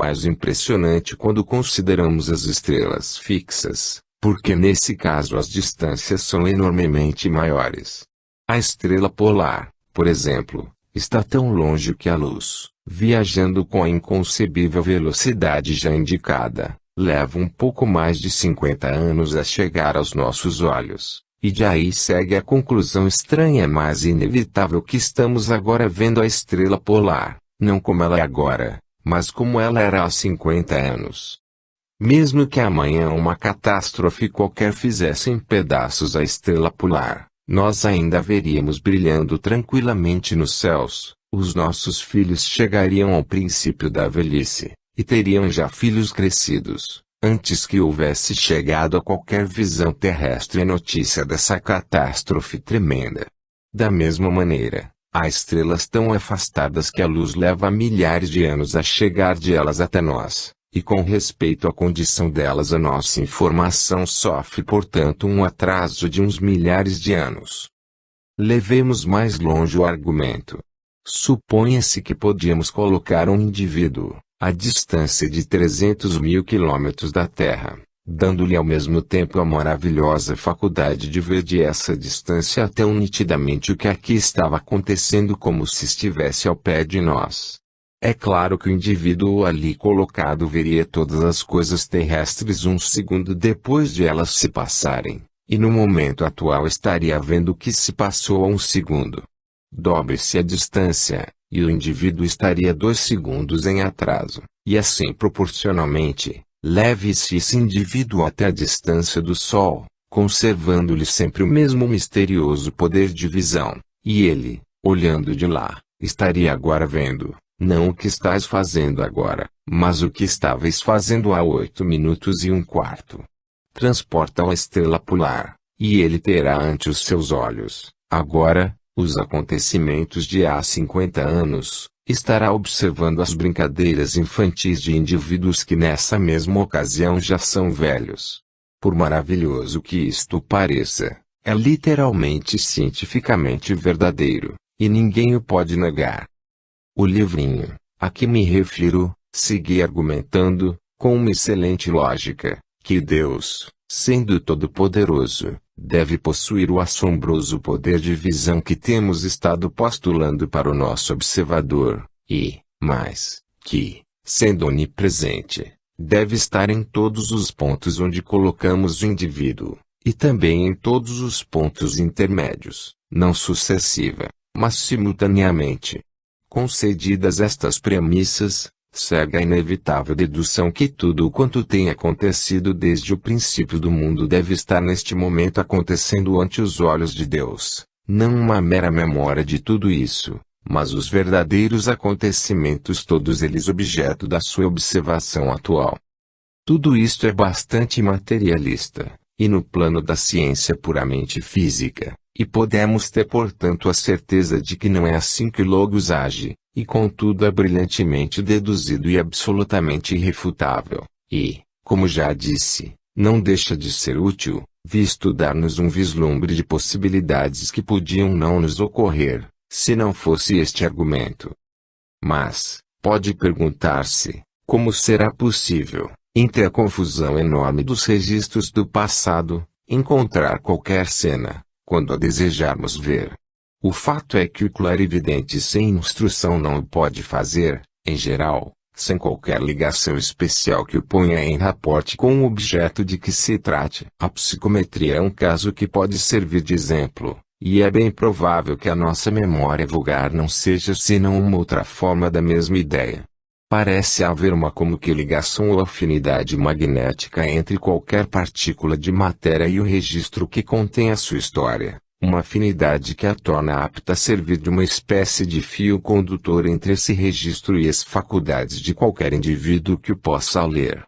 mais impressionante quando consideramos as estrelas fixas, porque nesse caso as distâncias são enormemente maiores. A estrela polar, por exemplo, está tão longe que a luz, viajando com a inconcebível velocidade já indicada, leva um pouco mais de 50 anos a chegar aos nossos olhos, e de aí segue a conclusão estranha mas inevitável que estamos agora vendo a estrela polar, não como ela é agora, mas como ela era há 50 anos. Mesmo que amanhã uma catástrofe qualquer fizesse em pedaços a estrela polar, nós ainda veríamos brilhando tranquilamente nos céus, os nossos filhos chegariam ao princípio da velhice, e teriam já filhos crescidos, antes que houvesse chegado a qualquer visão terrestre a notícia dessa catástrofe tremenda. Da mesma maneira, há estrelas tão afastadas que a luz leva milhares de anos a chegar de elas até nós, e com respeito à condição delas a nossa informação sofre portanto um atraso de uns milhares de anos. Levemos mais longe o argumento. Suponha-se que podíamos colocar um indivíduo, à distância de 300 mil quilômetros da Terra, dando-lhe ao mesmo tempo a maravilhosa faculdade de ver de essa distância tão nitidamente o que aqui estava acontecendo como se estivesse ao pé de nós. É claro que o indivíduo ali colocado veria todas as coisas terrestres um segundo depois de elas se passarem, e no momento atual estaria vendo o que se passou há um segundo. Dobre-se a distância, e o indivíduo estaria 2 segundos em atraso, e assim proporcionalmente, leve-se esse indivíduo até a distância do Sol, conservando-lhe sempre o mesmo misterioso poder de visão, e ele, olhando de lá, estaria agora vendo, não o que estás fazendo agora, mas o que estavais fazendo há 8 minutos e um quarto. Transporta a estrela polar, e ele terá ante os seus olhos, agora, os acontecimentos de há 50 anos, estará observando as brincadeiras infantis de indivíduos que nessa mesma ocasião já são velhos. Por maravilhoso que isto pareça, é literalmente cientificamente verdadeiro, e ninguém o pode negar. O livrinho, a que me refiro, segue argumentando, com uma excelente lógica, que Deus, sendo todo-poderoso, deve possuir o assombroso poder de visão que temos estado postulando para o nosso observador, e, mais, que, sendo onipresente, deve estar em todos os pontos onde colocamos o indivíduo, e também em todos os pontos intermédios, não sucessiva, mas simultaneamente. Concedidas estas premissas, segue a inevitável dedução que tudo quanto tem acontecido desde o princípio do mundo deve estar neste momento acontecendo ante os olhos de Deus, não uma mera memória de tudo isso, mas os verdadeiros acontecimentos todos eles objeto da sua observação atual. Tudo isto é bastante materialista, e no plano da ciência puramente física, e podemos ter portanto a certeza de que não é assim que o Logos age, e contudo é brilhantemente deduzido e absolutamente irrefutável, e, como já disse, não deixa de ser útil, visto dar-nos um vislumbre de possibilidades que podiam não nos ocorrer, se não fosse este argumento. Mas, pode perguntar-se, como será possível, entre a confusão enorme dos registros do passado, encontrar qualquer cena, quando a desejarmos ver? O fato é que o clarividente sem instrução não o pode fazer, em geral, sem qualquer ligação especial que o ponha em raporte com o objeto de que se trate. A psicometria é um caso que pode servir de exemplo, e é bem provável que a nossa memória vulgar não seja senão uma outra forma da mesma ideia. Parece haver uma como que ligação ou afinidade magnética entre qualquer partícula de matéria e o registro que contém a sua história. Uma afinidade que a torna apta a servir de uma espécie de fio condutor entre esse registro e as faculdades de qualquer indivíduo que o possa ler.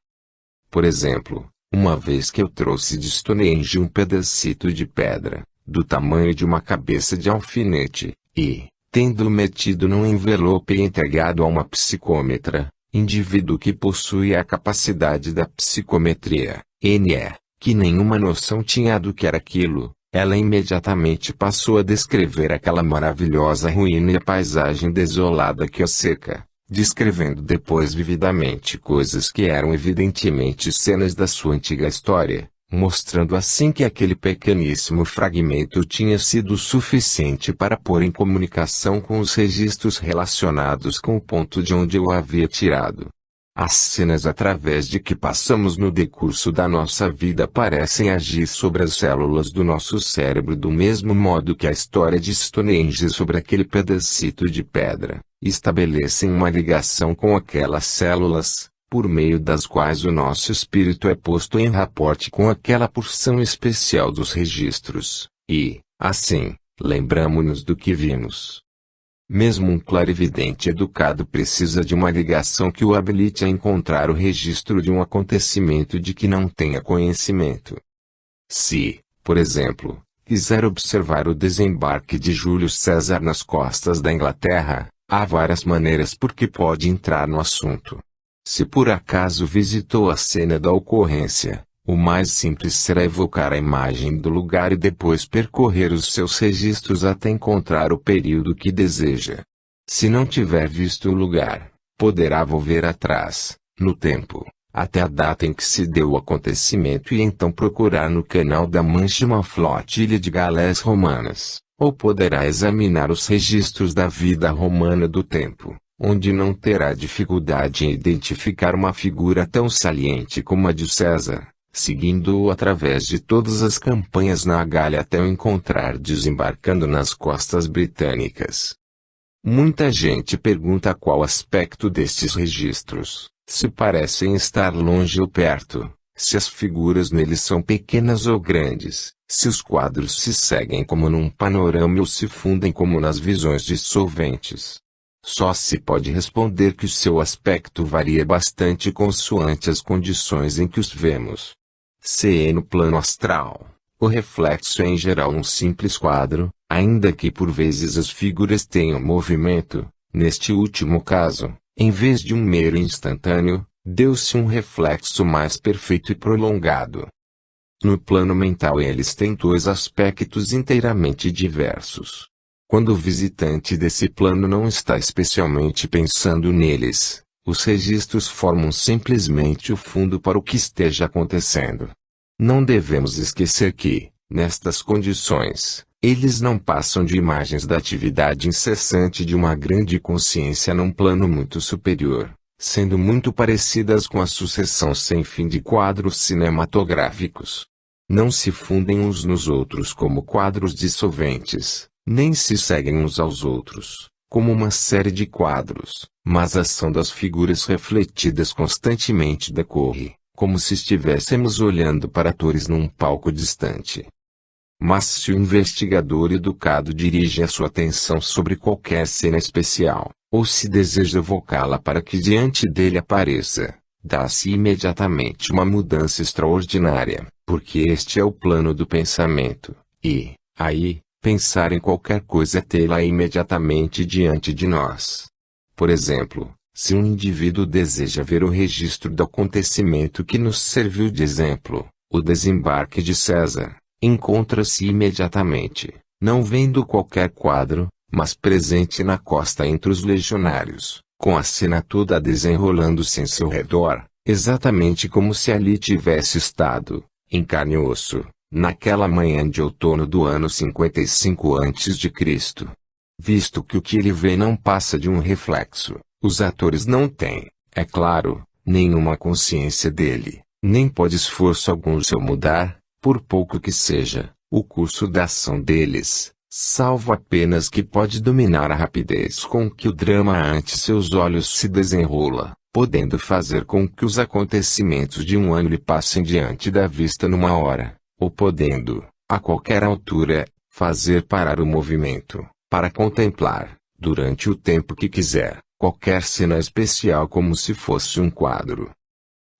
Por exemplo, uma vez que eu trouxe de Stonehenge um pedacito de pedra, do tamanho de uma cabeça de alfinete, e, tendo-o metido num envelope e entregado a uma psicômetra, indivíduo que possui a capacidade da psicometria, NE, que nenhuma noção tinha do que era aquilo, ela imediatamente passou a descrever aquela maravilhosa ruína e a paisagem desolada que a cerca, descrevendo depois vividamente coisas que eram evidentemente cenas da sua antiga história, mostrando assim que aquele pequeníssimo fragmento tinha sido suficiente para pôr em comunicação com os registros relacionados com o ponto de onde eu o havia tirado. As cenas através de que passamos no decurso da nossa vida parecem agir sobre as células do nosso cérebro do mesmo modo que a história de Stonehenge sobre aquele pedacito de pedra, estabelecem uma ligação com aquelas células, por meio das quais o nosso espírito é posto em raporte com aquela porção especial dos registros, e, assim, lembramo-nos do que vimos. Mesmo um clarividente educado precisa de uma ligação que o habilite a encontrar o registro de um acontecimento de que não tenha conhecimento. Se, por exemplo, quiser observar o desembarque de Júlio César nas costas da Inglaterra, há várias maneiras por que pode entrar no assunto. Se por acaso visitou a cena da ocorrência, o mais simples será evocar a imagem do lugar e depois percorrer os seus registros até encontrar o período que deseja. Se não tiver visto o lugar, poderá volver atrás, no tempo, até a data em que se deu o acontecimento e então procurar no Canal da Mancha uma flotilha de galés romanas, ou poderá examinar os registros da vida romana do tempo, onde não terá dificuldade em identificar uma figura tão saliente como a de César, seguindo-o através de todas as campanhas na Gália até o encontrar desembarcando nas costas britânicas. Muita gente pergunta qual aspecto destes registros, se parecem estar longe ou perto, se as figuras neles são pequenas ou grandes, se os quadros se seguem como num panorama ou se fundem como nas visões dissolventes. Só se pode responder que o seu aspecto varia bastante consoante as condições em que os vemos. Se no plano astral, o reflexo é em geral um simples quadro, ainda que por vezes as figuras tenham movimento, neste último caso, em vez de um mero instantâneo, deu-se um reflexo mais perfeito e prolongado. No plano mental eles têm dois aspectos inteiramente diversos. Quando o visitante desse plano não está especialmente pensando neles, os registros formam simplesmente o fundo para o que esteja acontecendo. Não devemos esquecer que, nestas condições, eles não passam de imagens da atividade incessante de uma grande consciência num plano muito superior, sendo muito parecidas com a sucessão sem fim de quadros cinematográficos. Não se fundem uns nos outros como quadros dissolventes, nem se seguem uns aos outros, como uma série de quadros, mas a ação das figuras refletidas constantemente decorre, como se estivéssemos olhando para atores num palco distante. Mas se o investigador educado dirige a sua atenção sobre qualquer cena especial, ou se deseja evocá-la para que diante dele apareça, dá-se imediatamente uma mudança extraordinária, porque este é o plano do pensamento, e, aí, pensar em qualquer coisa é tê-la imediatamente diante de nós. Por exemplo, se um indivíduo deseja ver o registro do acontecimento que nos serviu de exemplo, o desembarque de César, encontra-se imediatamente, não vendo qualquer quadro, mas presente na costa entre os legionários, com a cena toda desenrolando-se em seu redor, exatamente como se ali tivesse estado, em carne e osso, naquela manhã de outono do ano 55 a.C. Visto que o que ele vê não passa de um reflexo, os atores não têm, é claro, nenhuma consciência dele, nem pode esforço algum seu mudar, por pouco que seja, o curso da ação deles, salvo apenas que pode dominar a rapidez com que o drama ante seus olhos se desenrola, podendo fazer com que os acontecimentos de um ano lhe passem diante da vista numa hora, ou podendo, a qualquer altura, fazer parar o movimento, para contemplar, durante o tempo que quiser, qualquer cena especial como se fosse um quadro.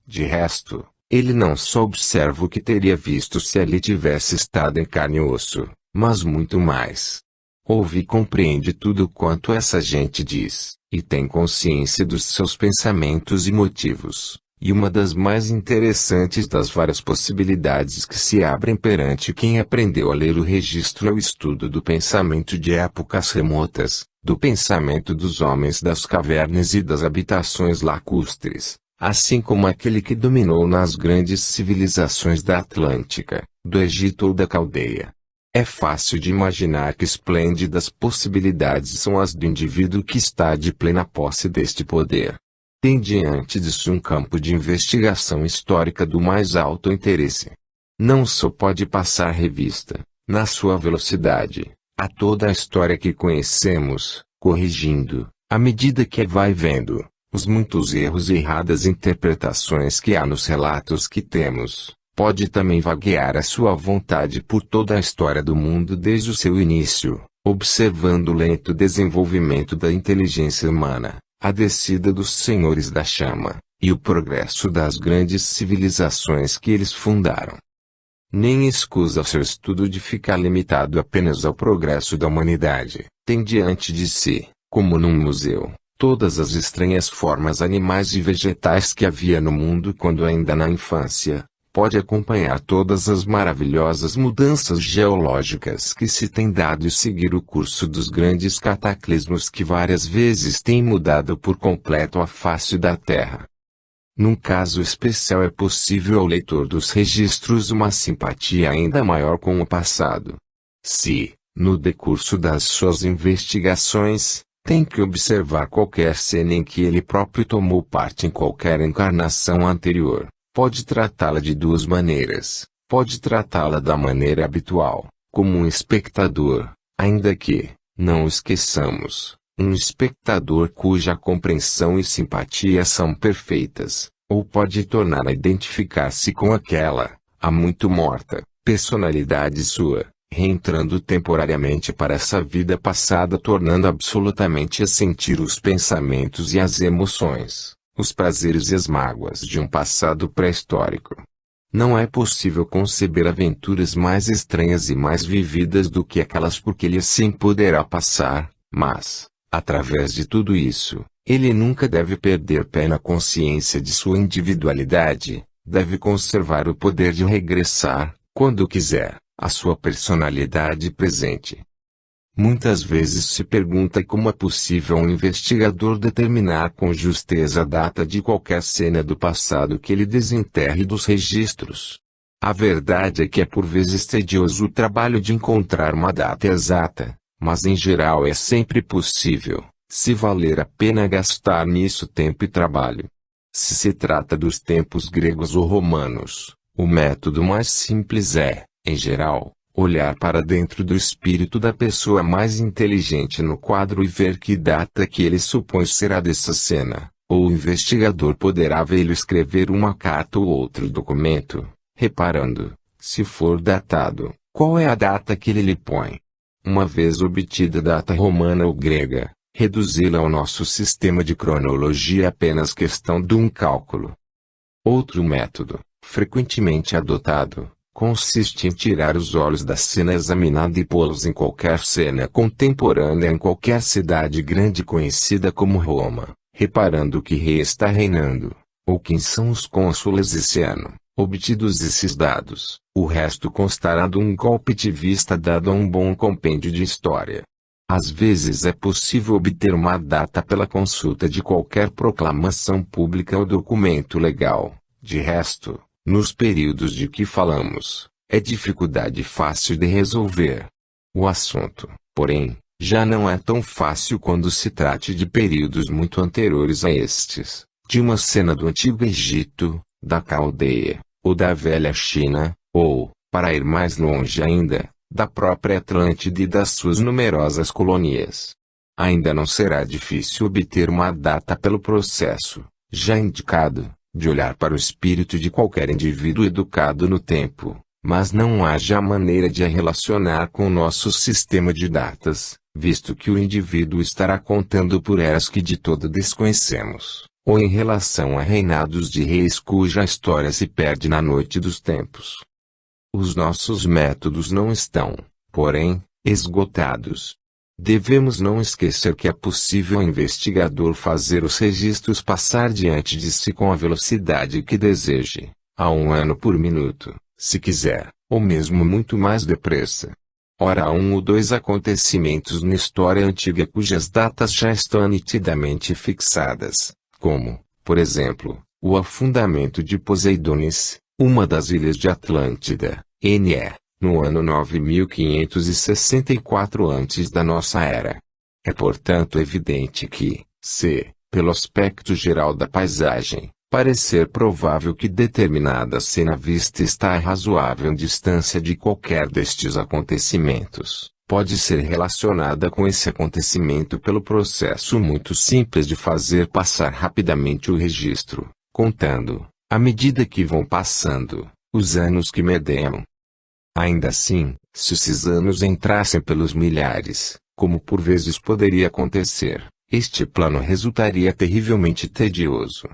De resto, ele não só observa o que teria visto se ali tivesse estado em carne e osso, mas muito mais. Ouve e compreende tudo quanto essa gente diz, e tem consciência dos seus pensamentos e motivos. E uma das mais interessantes das várias possibilidades que se abrem perante quem aprendeu a ler o registro é o estudo do pensamento de épocas remotas, do pensamento dos homens das cavernas e das habitações lacustres, assim como aquele que dominou nas grandes civilizações da Atlântica, do Egito ou da Caldeia. É fácil de imaginar que esplêndidas possibilidades são as do indivíduo que está de plena posse deste poder. Tem diante de si um campo de investigação histórica do mais alto interesse. Não só pode passar revista, na sua velocidade, a toda a história que conhecemos, corrigindo, à medida que vai vendo, os muitos erros e erradas interpretações que há nos relatos que temos. Pode também vaguear a sua vontade por toda a história do mundo desde o seu início, observando o lento desenvolvimento da inteligência humana, a descida dos senhores da chama, e o progresso das grandes civilizações que eles fundaram. Nem escusa seu estudo de ficar limitado apenas ao progresso da humanidade. Tem diante de si, como num museu, todas as estranhas formas animais e vegetais que havia no mundo quando ainda na infância. Pode acompanhar todas as maravilhosas mudanças geológicas que se têm dado e seguir o curso dos grandes cataclismos que várias vezes têm mudado por completo a face da Terra. Num caso especial é possível ao leitor dos registros uma simpatia ainda maior com o passado. Se, no decurso das suas investigações, tem que observar qualquer cena em que ele próprio tomou parte em qualquer encarnação anterior. Pode tratá-la de duas maneiras. Pode tratá-la da maneira habitual, como um espectador, ainda que, não esqueçamos, um espectador cuja compreensão e simpatia são perfeitas, ou pode torná-la identificar-se com aquela, há muito morta, personalidade sua, reentrando temporariamente para essa vida passada, tornando absolutamente a sentir os pensamentos e as emoções, os prazeres e as mágoas de um passado pré-histórico. Não é possível conceber aventuras mais estranhas e mais vividas do que aquelas porque ele assim poderá passar, mas, através de tudo isso, ele nunca deve perder pé na consciência de sua individualidade, deve conservar o poder de regressar, quando quiser, à sua personalidade presente. Muitas vezes se pergunta como é possível um investigador determinar com justeza a data de qualquer cena do passado que ele desenterre dos registros. A verdade é que é por vezes tedioso o trabalho de encontrar uma data exata, mas em geral é sempre possível, se valer a pena gastar nisso tempo e trabalho. Se se trata dos tempos gregos ou romanos, o método mais simples é, em geral, olhar para dentro do espírito da pessoa mais inteligente no quadro e ver que data que ele supõe será dessa cena, ou o investigador poderá vê-lo escrever uma carta ou outro documento, reparando, se for datado, qual é a data que ele lhe põe. Uma vez obtida a data romana ou grega, reduzi-la ao nosso sistema de cronologia é apenas questão de um cálculo. Outro método, frequentemente adotado, consiste em tirar os olhos da cena examinada e pô-los em qualquer cena contemporânea em qualquer cidade grande conhecida como Roma, reparando que rei está reinando, ou quem são os cônsules esse ano. Obtidos esses dados, o resto constará de um golpe de vista dado a um bom compêndio de história. Às vezes é possível obter uma data pela consulta de qualquer proclamação pública ou documento legal. De resto, nos períodos de que falamos, é dificuldade fácil de resolver. O assunto, porém, já não é tão fácil quando se trate de períodos muito anteriores a estes, de uma cena do Antigo Egito, da Caldeia, ou da Velha China, ou, para ir mais longe ainda, da própria Atlântida e das suas numerosas colônias. Ainda não será difícil obter uma data pelo processo, já indicado, de olhar para o espírito de qualquer indivíduo educado no tempo, mas não há já maneira de a relacionar com o nosso sistema de datas, visto que o indivíduo estará contando por eras que de todo desconhecemos, ou em relação a reinados de reis cuja história se perde na noite dos tempos. Os nossos métodos não estão, porém, esgotados. Devemos não esquecer que é possível ao investigador fazer os registros passar diante de si com a velocidade que deseje, a 1 ano por minuto, se quiser, ou mesmo muito mais depressa. ora um ou dois acontecimentos na história antiga cujas datas já estão nitidamente fixadas, como, por exemplo, o afundamento de Poseidones, uma das ilhas de Atlântida, NE, no ano 9564 antes da nossa era. É portanto evidente que, se, pelo aspecto geral da paisagem, parecer provável que determinada cena vista está a razoável distância de qualquer destes acontecimentos, pode ser relacionada com esse acontecimento pelo processo muito simples de fazer passar rapidamente o registro, contando, à medida que vão passando, os anos que medeiam. Ainda assim, se esses anos entrassem pelos milhares, como por vezes poderia acontecer, este plano resultaria terrivelmente tedioso.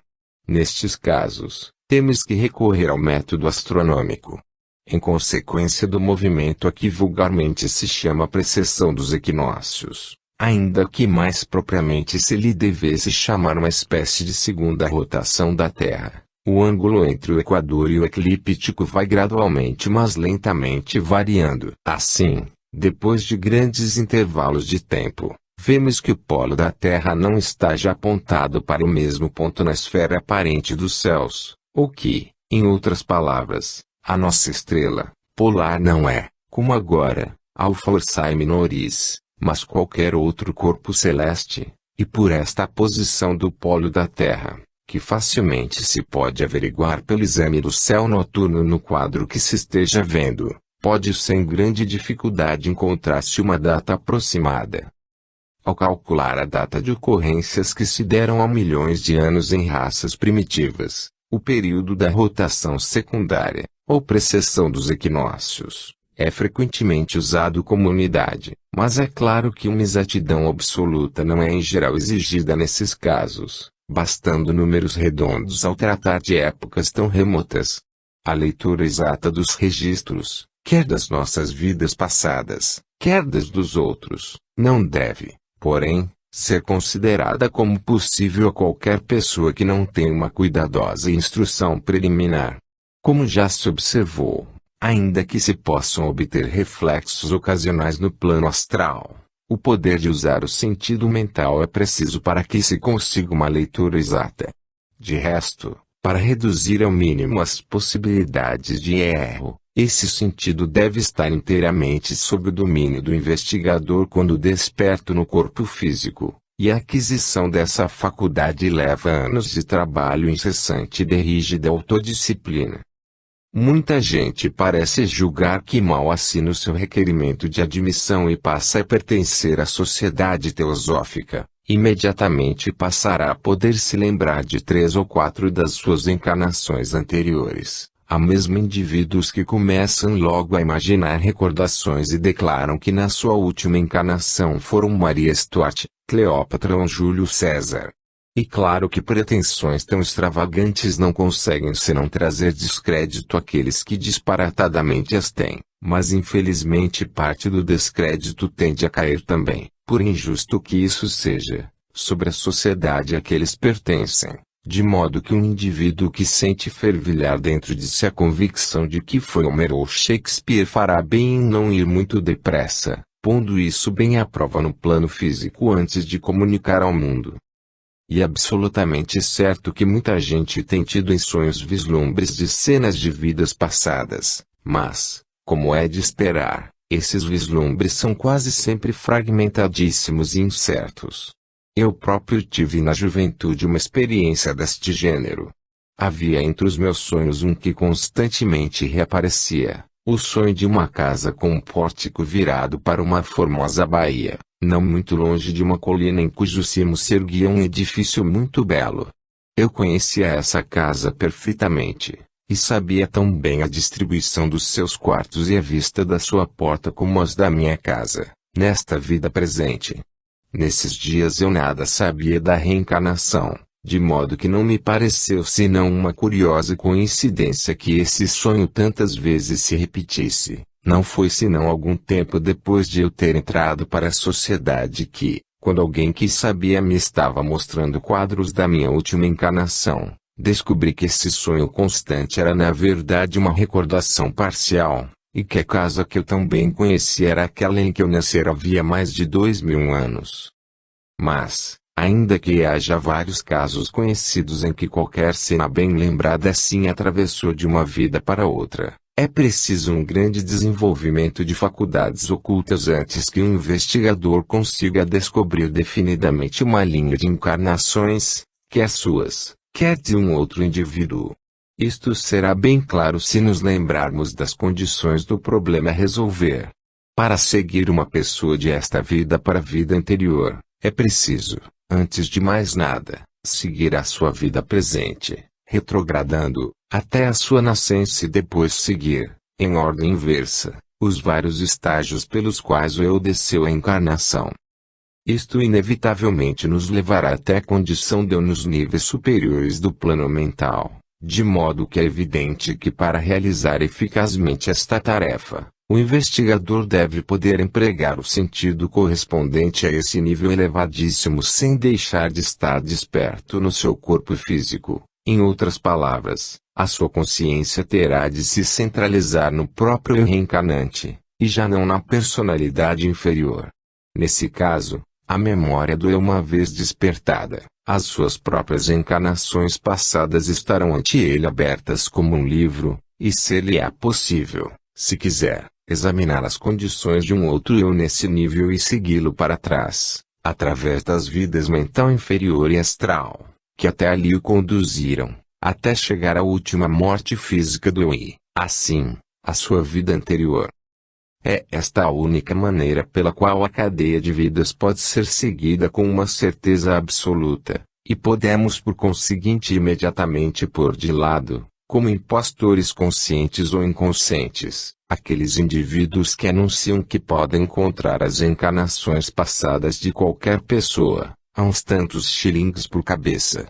Nestes casos, temos que recorrer ao método astronômico. Em consequência do movimento a que vulgarmente se chama precessão dos equinócios, ainda que mais propriamente se lhe devesse chamar uma espécie de segunda rotação da Terra, o ângulo entre o equador e o eclíptico vai gradualmente mas lentamente variando. Assim, depois de grandes intervalos de tempo, vemos que o polo da Terra não está já apontado para o mesmo ponto na esfera aparente dos céus, ou que, em outras palavras, a nossa estrela polar não é, como agora, Alpha Ursae Minoris, mas qualquer outro corpo celeste, e por esta posição do polo da Terra, que facilmente se pode averiguar pelo exame do céu noturno no quadro que se esteja vendo, pode sem grande dificuldade encontrar-se uma data aproximada. Ao calcular a data de ocorrências que se deram há milhões de anos em raças primitivas, o período da rotação secundária, ou precessão dos equinócios, é frequentemente usado como unidade, mas é claro que uma exatidão absoluta não é em geral exigida nesses casos, bastando números redondos ao tratar de épocas tão remotas. A leitura exata dos registros, quer das nossas vidas passadas, quer das dos outros, não deve, porém, ser considerada como possível a qualquer pessoa que não tenha uma cuidadosa instrução preliminar. Como já se observou, ainda que se possam obter reflexos ocasionais no plano astral, o poder de usar o sentido mental é preciso para que se consiga uma leitura exata. De resto, para reduzir ao mínimo as possibilidades de erro, esse sentido deve estar inteiramente sob o domínio do investigador quando desperto no corpo físico, e a aquisição dessa faculdade leva anos de trabalho incessante e de rígida autodisciplina. Muita gente parece julgar que mal assina o seu requerimento de admissão e passa a pertencer à sociedade teosófica, imediatamente passará a poder se lembrar de 3 ou 4 das suas encarnações anteriores. Há mesmo indivíduos que começam logo a imaginar recordações e declaram que na sua última encarnação foram Maria Stuart, Cleópatra ou Júlio César. E claro que pretensões tão extravagantes não conseguem senão trazer descrédito àqueles que disparatadamente as têm, mas infelizmente parte do descrédito tende a cair também, por injusto que isso seja, sobre a sociedade a que eles pertencem. De modo que um indivíduo que sente fervilhar dentro de si a convicção de que foi Homer ou Shakespeare fará bem em não ir muito depressa, pondo isso bem à prova no plano físico antes de comunicar ao mundo. E é absolutamente certo que muita gente tem tido em sonhos vislumbres de cenas de vidas passadas, mas, como é de esperar, esses vislumbres são quase sempre fragmentadíssimos e incertos. Eu próprio tive na juventude uma experiência deste gênero. Havia entre os meus sonhos um que constantemente reaparecia, o sonho de uma casa com um pórtico virado para uma formosa baía, não muito longe de uma colina em cujo cimo se erguia um edifício muito belo. Eu conhecia essa casa perfeitamente, e sabia tão bem a distribuição dos seus quartos e a vista da sua porta como as da minha casa, nesta vida presente. Nesses dias eu nada sabia da reencarnação, de modo que não me pareceu senão uma curiosa coincidência que esse sonho tantas vezes se repetisse. Não foi senão algum tempo depois de eu ter entrado para a sociedade que, quando alguém que sabia me estava mostrando quadros da minha última encarnação, descobri que esse sonho constante era na verdade uma recordação parcial, e que a casa que eu tão bem conheci era aquela em que eu nascera havia mais de 2000 anos. Mas, ainda que haja vários casos conhecidos em que qualquer cena bem lembrada assim atravessou de uma vida para outra, é preciso um grande desenvolvimento de faculdades ocultas antes que um investigador consiga descobrir definidamente uma linha de encarnações, quer suas, quer de um outro indivíduo. Isto será bem claro se nos lembrarmos das condições do problema a resolver. Para seguir uma pessoa de esta vida para a vida anterior, é preciso, antes de mais nada, seguir a sua vida presente, retrogradando, até a sua nascença e depois seguir, em ordem inversa, os vários estágios pelos quais o eu desceu a encarnação. Isto inevitavelmente nos levará até a condição de eu nos níveis superiores do plano mental. De modo que é evidente que para realizar eficazmente esta tarefa, o investigador deve poder empregar o sentido correspondente a esse nível elevadíssimo sem deixar de estar desperto no seu corpo físico. Em outras palavras, a sua consciência terá de se centralizar no próprio eu reencarnante, e já não na personalidade inferior. Nesse caso, a memória do eu uma vez despertada, as suas próprias encarnações passadas estarão ante ele abertas como um livro, e se-lhe é possível, se quiser, examinar as condições de um outro eu nesse nível e segui-lo para trás, através das vidas mental inferior e astral, que até ali o conduziram, até chegar à última morte física do eu e, assim, à sua vida anterior. É esta a única maneira pela qual a cadeia de vidas pode ser seguida com uma certeza absoluta, e podemos por conseguinte imediatamente pôr de lado, como impostores conscientes ou inconscientes, aqueles indivíduos que anunciam que podem encontrar as encarnações passadas de qualquer pessoa, a uns tantos shillings por cabeça.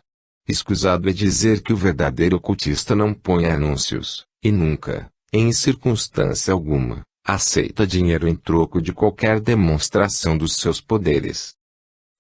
Escusado é dizer que o verdadeiro ocultista não põe anúncios, e nunca, em circunstância alguma, aceita dinheiro em troco de qualquer demonstração dos seus poderes.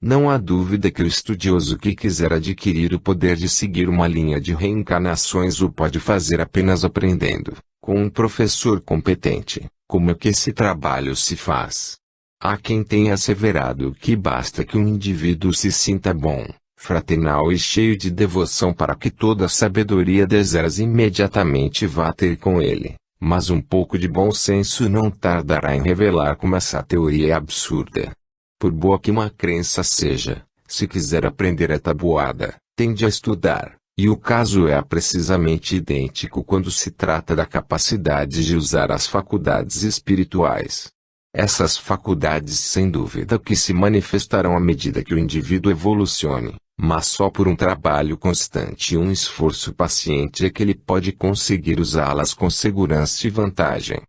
Não há dúvida que o estudioso que quiser adquirir o poder de seguir uma linha de reencarnações o pode fazer apenas aprendendo, com um professor competente, como é que esse trabalho se faz. Há quem tenha asseverado que basta que um indivíduo se sinta bom, fraternal e cheio de devoção para que toda a sabedoria das eras imediatamente vá ter com ele. Mas um pouco de bom senso não tardará em revelar como essa teoria é absurda. Por boa que uma crença seja, se quiser aprender a tabuada, tende a estudar, e o caso é precisamente idêntico quando se trata da capacidade de usar as faculdades espirituais. Essas faculdades sem dúvida que se manifestarão à medida que o indivíduo evolucione, mas só por um trabalho constante e um esforço paciente é que ele pode conseguir usá-las com segurança e vantagem.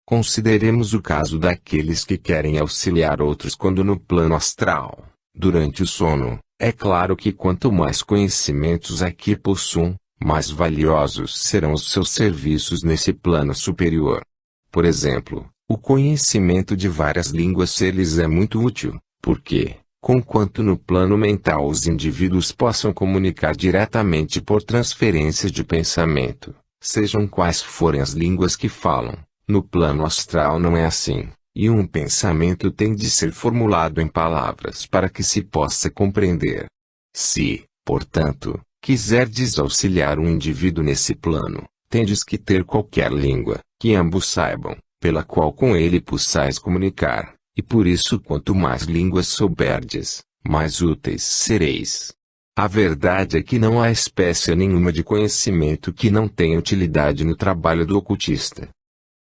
Consideremos o caso daqueles que querem auxiliar outros quando no plano astral, durante o sono. É claro que quanto mais conhecimentos aqui possuam, mais valiosos serão os seus serviços nesse plano superior. Por exemplo, o conhecimento de várias línguas lhes é muito útil, porque, conquanto no plano mental os indivíduos possam comunicar diretamente por transferência de pensamento, sejam quais forem as línguas que falam, no plano astral não é assim, e um pensamento tem de ser formulado em palavras para que se possa compreender. Se, portanto, quiserdes auxiliar um indivíduo nesse plano, tendes que ter qualquer língua, que ambos saibam, pela qual com ele possais comunicar. E por isso quanto mais línguas souberdes, mais úteis sereis. A verdade é que não há espécie nenhuma de conhecimento que não tenha utilidade no trabalho do ocultista.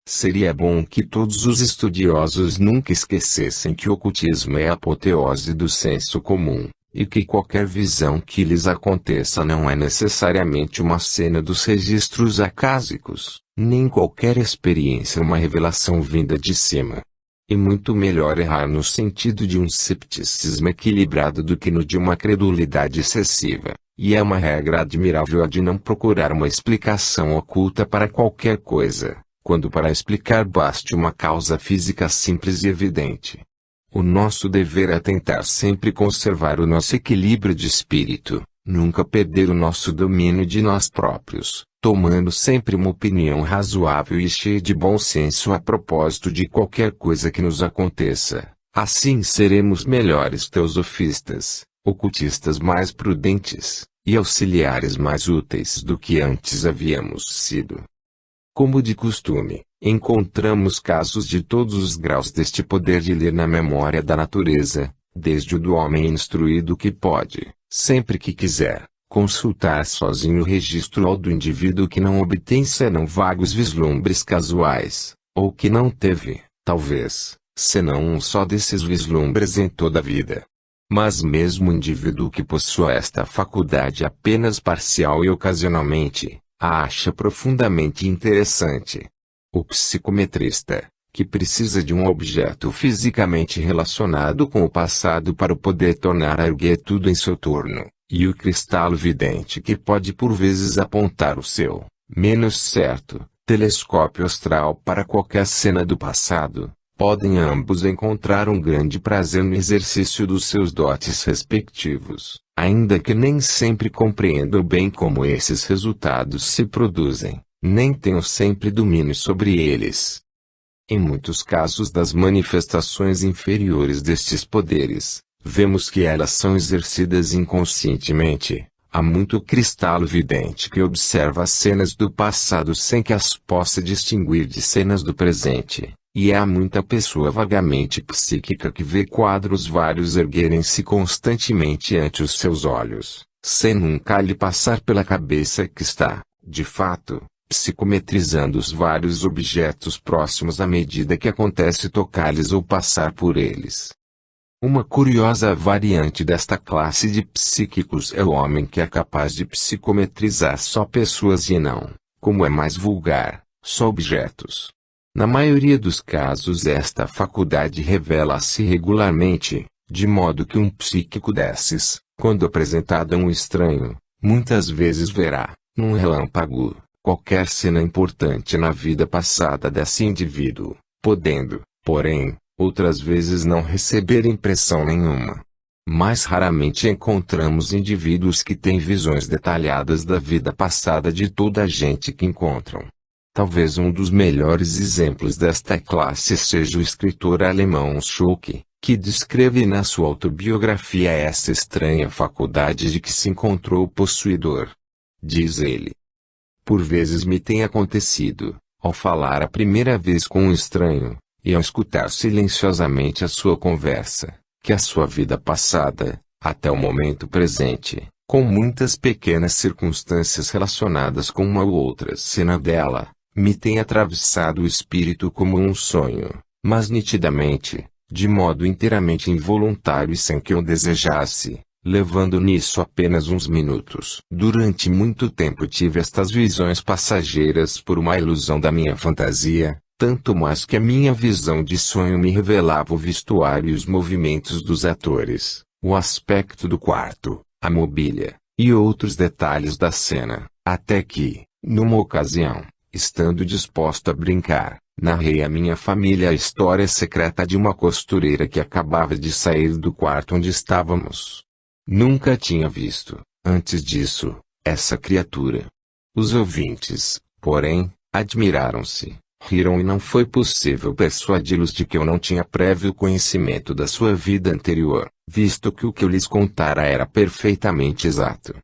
Seria bom que todos os estudiosos nunca esquecessem que o ocultismo é a apoteose do senso comum, e que qualquer visão que lhes aconteça não é necessariamente uma cena dos registros acásicos, nem qualquer experiência uma revelação vinda de cima. E muito melhor errar no sentido de um cepticismo equilibrado do que no de uma credulidade excessiva, e é uma regra admirável a de não procurar uma explicação oculta para qualquer coisa, quando para explicar baste uma causa física simples e evidente. O nosso dever é tentar sempre conservar o nosso equilíbrio de espírito, nunca perder o nosso domínio de nós próprios, tomando sempre uma opinião razoável e cheia de bom senso a propósito de qualquer coisa que nos aconteça. Assim seremos melhores teosofistas, ocultistas mais prudentes, e auxiliares mais úteis do que antes havíamos sido. Como de costume, encontramos casos de todos os graus deste poder de ler na memória da natureza, desde o do homem instruído que pode, sempre que quiser, consultar sozinho o registro ao do indivíduo que não obtém senão vagos vislumbres casuais, ou que não teve, talvez, senão um só desses vislumbres em toda a vida. Mas mesmo o indivíduo que possua esta faculdade apenas parcial e ocasionalmente, a acha profundamente interessante. O psicometrista, que precisa de um objeto fisicamente relacionado com o passado para poder tornar a erguer tudo em seu turno, e o cristalo vidente que pode por vezes apontar o seu, menos certo, telescópio astral para qualquer cena do passado, podem ambos encontrar um grande prazer no exercício dos seus dotes respectivos, ainda que nem sempre compreendam bem como esses resultados se produzem, nem tenham sempre domínio sobre eles. Em muitos casos das manifestações inferiores destes poderes, vemos que elas são exercidas inconscientemente. Há muito cristalo vidente que observa as cenas do passado sem que as possa distinguir de cenas do presente, e há muita pessoa vagamente psíquica que vê quadros vários erguerem-se constantemente ante os seus olhos, sem nunca lhe passar pela cabeça que está, de fato, psicometrizando os vários objetos próximos à medida que acontece tocar-lhes ou passar por eles. Uma curiosa variante desta classe de psíquicos é o homem que é capaz de psicometrizar só pessoas e não, como é mais vulgar, só objetos. Na maioria dos casos esta faculdade revela-se regularmente, de modo que um psíquico desses, quando apresentado a um estranho, muitas vezes verá, num relâmpago, qualquer cena importante na vida passada desse indivíduo, podendo, porém, outras vezes não receber impressão nenhuma. Mais raramente encontramos indivíduos que têm visões detalhadas da vida passada de toda a gente que encontram. Talvez um dos melhores exemplos desta classe seja o escritor alemão Schuck, que descreve na sua autobiografia essa estranha faculdade de que se encontrou o possuidor. Diz ele: por vezes me tem acontecido, ao falar a primeira vez com um estranho, e ao escutar silenciosamente a sua conversa, que a sua vida passada, até o momento presente, com muitas pequenas circunstâncias relacionadas com uma ou outra cena dela, me tem atravessado o espírito como um sonho, mas nitidamente, de modo inteiramente involuntário e sem que eu desejasse, levando nisso apenas uns minutos. Durante muito tempo tive estas visões passageiras por uma ilusão da minha fantasia, tanto mais que a minha visão de sonho me revelava o vestuário e os movimentos dos atores, o aspecto do quarto, a mobília, e outros detalhes da cena, até que, numa ocasião, estando disposto a brincar, narrei à minha família a história secreta de uma costureira que acabava de sair do quarto onde estávamos. Nunca tinha visto, antes disso, essa criatura. Os ouvintes, porém, admiraram-se, riram e não foi possível persuadi-los de que eu não tinha prévio conhecimento da sua vida anterior, visto que o que eu lhes contara era perfeitamente exato.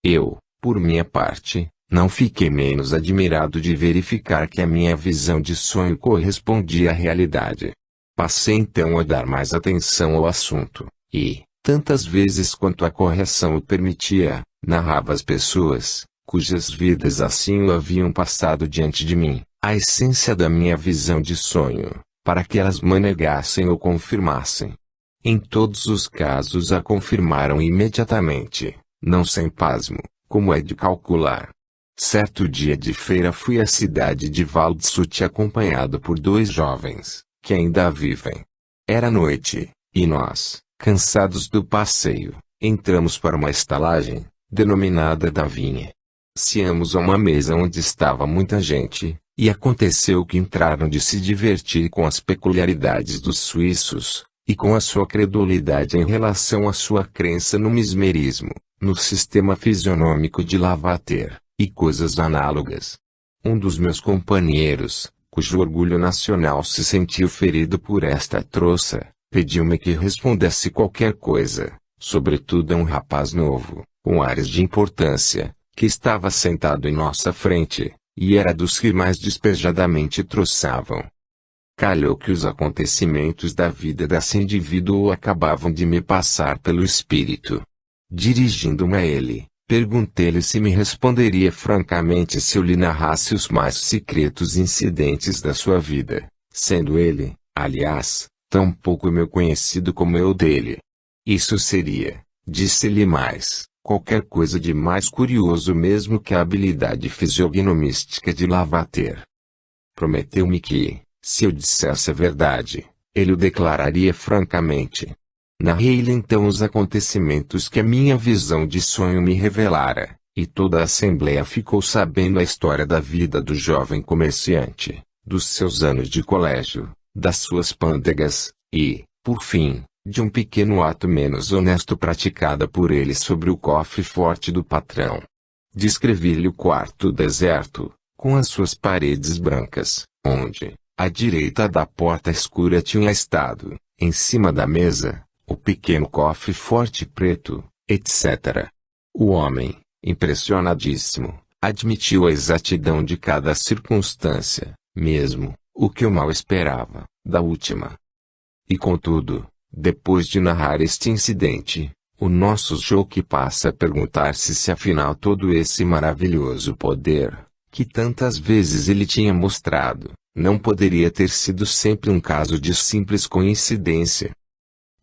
Eu, por minha parte, não fiquei menos admirado de verificar que a minha visão de sonho correspondia à realidade. Passei então a dar mais atenção ao assunto, e, tantas vezes quanto a correção o permitia, narrava às pessoas, cujas vidas assim o haviam passado diante de mim, a essência da minha visão de sonho, para que elas me negassem ou confirmassem. Em todos os casos a confirmaram imediatamente, não sem pasmo, como é de calcular. Certo dia de feira fui à cidade de Waldshut acompanhado por 2 jovens, que ainda vivem. Era noite, e nós, cansados do passeio, entramos para uma estalagem, denominada da Vinha. Ciamos a uma mesa onde estava muita gente, e aconteceu que entraram de se divertir com as peculiaridades dos suíços, e com a sua credulidade em relação à sua crença no mesmerismo, no sistema fisionômico de Lavater, e coisas análogas. Um dos meus companheiros, cujo orgulho nacional se sentiu ferido por esta troça, pediu-me que respondesse qualquer coisa, sobretudo a um rapaz novo, com ares de importância, que estava sentado em nossa frente, e era dos que mais despejadamente troçavam. Calhou que os acontecimentos da vida desse indivíduo acabavam de me passar pelo espírito. Dirigindo-me a ele, perguntei-lhe se me responderia francamente se eu lhe narrasse os mais secretos incidentes da sua vida, sendo ele, aliás, tão pouco meu conhecido como eu dele. Isso seria, disse-lhe mais, qualquer coisa de mais curioso mesmo que a habilidade fisionomística de Lavater. Prometeu-me que, se eu dissesse a verdade, ele o declararia francamente. Narrei-lhe então os acontecimentos que a minha visão de sonho me revelara, e toda a assembleia ficou sabendo a história da vida do jovem comerciante, dos seus anos de colégio, das suas pândegas, e, por fim, de um pequeno ato menos honesto praticado por ele sobre o cofre forte do patrão. Descrevi-lhe o quarto deserto, com as suas paredes brancas, onde, à direita da porta escura tinha estado, em cima da mesa, o pequeno cofre forte preto, etc. O homem, impressionadíssimo, admitiu a exatidão de cada circunstância, mesmo, o que eu mal esperava, da última. E contudo, depois de narrar este incidente, o nosso Joque passa a perguntar-se se afinal todo esse maravilhoso poder, que tantas vezes ele tinha mostrado, não poderia ter sido sempre um caso de simples coincidência.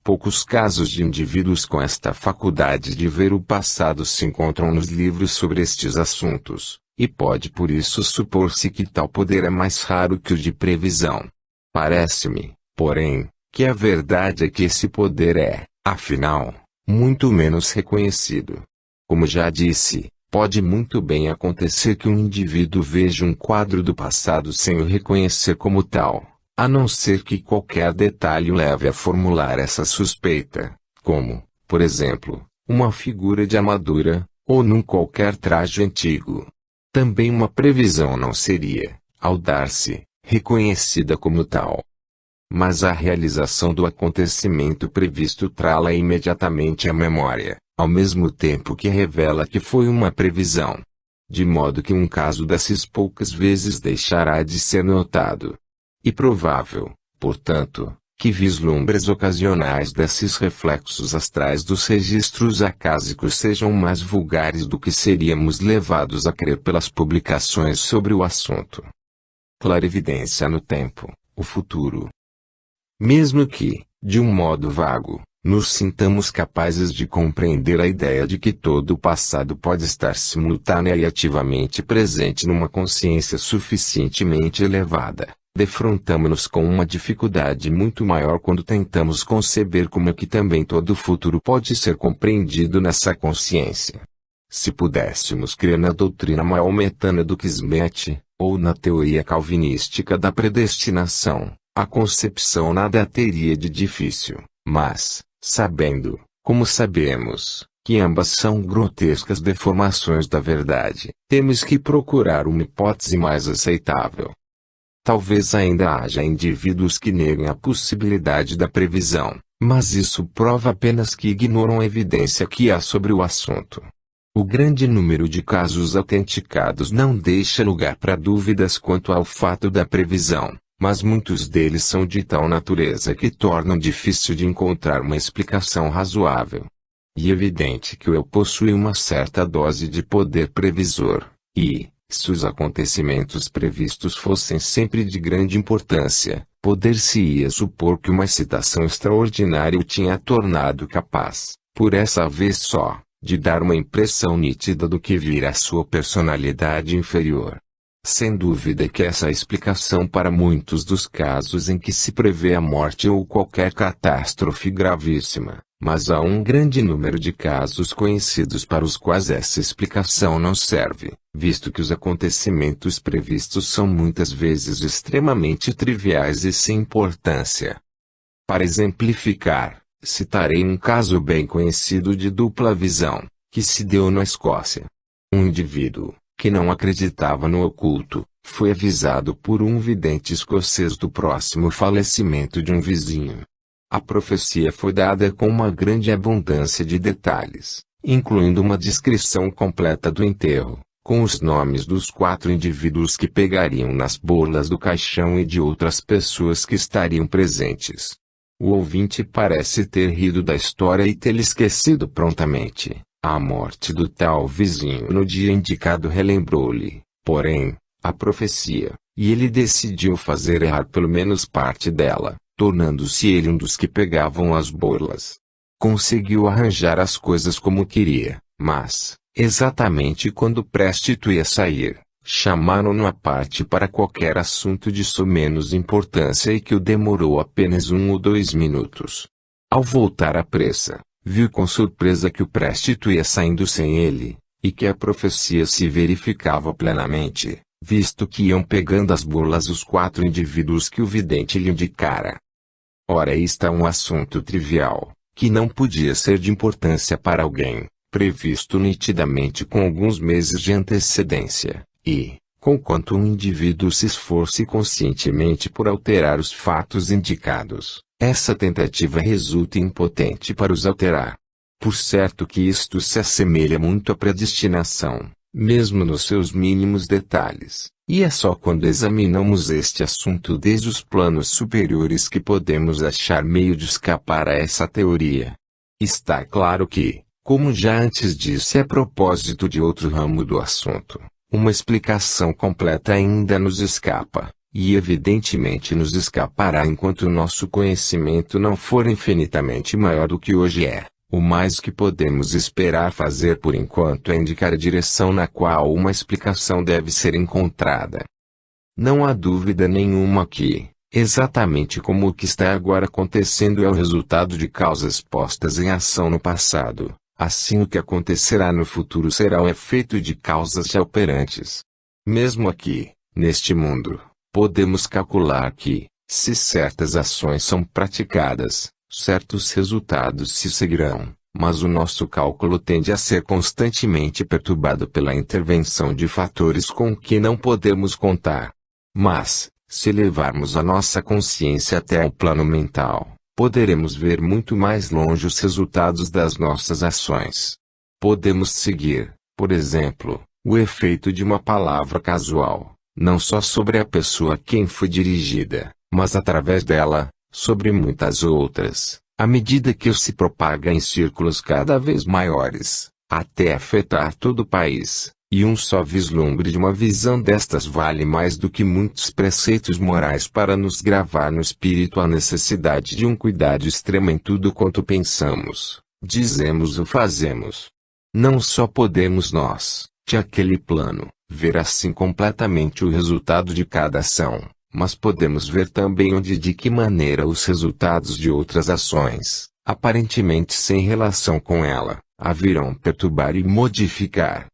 Poucos casos de indivíduos com esta faculdade de ver o passado se encontram nos livros sobre estes assuntos, e pode por isso supor-se que tal poder é mais raro que o de previsão. Parece-me, porém, que a verdade é que esse poder é, afinal, muito menos reconhecido. Como já disse, pode muito bem acontecer que um indivíduo veja um quadro do passado sem o reconhecer como tal, a não ser que qualquer detalhe o leve a formular essa suspeita, como, por exemplo, uma figura de armadura, ou num qualquer traje antigo. Também uma previsão não seria, ao dar-se, reconhecida como tal. Mas a realização do acontecimento previsto trá-la imediatamente à memória, ao mesmo tempo que revela que foi uma previsão. De modo que um caso dessas poucas vezes deixará de ser notado. E provável, portanto, que vislumbres ocasionais desses reflexos astrais dos registros acásicos sejam mais vulgares do que seríamos levados a crer pelas publicações sobre o assunto. Clarividência no tempo, o futuro. Mesmo que, de um modo vago, nos sintamos capazes de compreender a ideia de que todo o passado pode estar simultânea e ativamente presente numa consciência suficientemente elevada, defrontamo-nos com uma dificuldade muito maior quando tentamos conceber como é que também todo o futuro pode ser compreendido nessa consciência. Se pudéssemos crer na doutrina maometana do Kismet, ou na teoria calvinística da predestinação, a concepção nada teria de difícil, mas, sabendo, como sabemos, que ambas são grotescas deformações da verdade, temos que procurar uma hipótese mais aceitável. Talvez ainda haja indivíduos que neguem a possibilidade da previsão, mas isso prova apenas que ignoram a evidência que há sobre o assunto. O grande número de casos autenticados não deixa lugar para dúvidas quanto ao fato da previsão, mas muitos deles são de tal natureza que tornam difícil de encontrar uma explicação razoável. E é evidente que o eu possui uma certa dose de poder previsor, e, se os acontecimentos previstos fossem sempre de grande importância, poder-se-ia supor que uma excitação extraordinária o tinha tornado capaz, por essa vez só, de dar uma impressão nítida do que vira a sua personalidade inferior. Sem dúvida que essa é a explicação para muitos dos casos em que se prevê a morte ou qualquer catástrofe gravíssima, mas há um grande número de casos conhecidos para os quais essa explicação não serve, visto que os acontecimentos previstos são muitas vezes extremamente triviais e sem importância. Para exemplificar, citarei um caso bem conhecido de dupla visão, que se deu na Escócia. Um indivíduo, que não acreditava no oculto, foi avisado por um vidente escocês do próximo falecimento de um vizinho. A profecia foi dada com uma grande abundância de detalhes, incluindo uma descrição completa do enterro, com os nomes dos 4 indivíduos que pegariam nas bolas do caixão e de outras pessoas que estariam presentes. O ouvinte parece ter rido da história e tê-la esquecido prontamente. A morte do tal vizinho no dia indicado relembrou-lhe, porém, a profecia, e ele decidiu fazer errar pelo menos parte dela, tornando-se ele um dos que pegavam as bolas. Conseguiu arranjar as coisas como queria, mas, exatamente quando prestes ia sair, chamaram-no à parte para qualquer assunto de menos importância e que o demorou apenas 1 ou 2 minutos. Ao voltar à pressa, viu com surpresa que o prestes ia saindo sem ele, e que a profecia se verificava plenamente, visto que iam pegando as bolas os 4 indivíduos que o vidente lhe indicara. Ora, aí está um assunto trivial, que não podia ser de importância para alguém, previsto nitidamente com alguns meses de antecedência, e, conquanto um indivíduo se esforce conscientemente por alterar os fatos indicados, essa tentativa resulta impotente para os alterar. Por certo que isto se assemelha muito à predestinação, mesmo nos seus mínimos detalhes, e é só quando examinamos este assunto desde os planos superiores que podemos achar meio de escapar a essa teoria. Está claro que, como já antes disse a propósito de outro ramo do assunto, uma explicação completa ainda nos escapa, e evidentemente nos escapará enquanto o nosso conhecimento não for infinitamente maior do que hoje é. O mais que podemos esperar fazer por enquanto é indicar a direção na qual uma explicação deve ser encontrada. Não há dúvida nenhuma que, exatamente como o que está agora acontecendo é o resultado de causas postas em ação no passado, assim o que acontecerá no futuro será o efeito de causas já operantes. Mesmo aqui, neste mundo, podemos calcular que, se certas ações são praticadas, certos resultados se seguirão, mas o nosso cálculo tende a ser constantemente perturbado pela intervenção de fatores com que não podemos contar. Mas, se levarmos a nossa consciência até o plano mental, poderemos ver muito mais longe os resultados das nossas ações. Podemos seguir, por exemplo, o efeito de uma palavra casual, não só sobre a pessoa a quem foi dirigida, mas através dela, sobre muitas outras, à medida que se propaga em círculos cada vez maiores, até afetar todo o país, e um só vislumbre de uma visão destas vale mais do que muitos preceitos morais para nos gravar no espírito a necessidade de um cuidado extremo em tudo quanto pensamos, dizemos ou fazemos. Não só podemos nós, de aquele plano, ver assim completamente o resultado de cada ação, mas podemos ver também onde e de que maneira os resultados de outras ações, aparentemente sem relação com ela, a virão perturbar e modificar.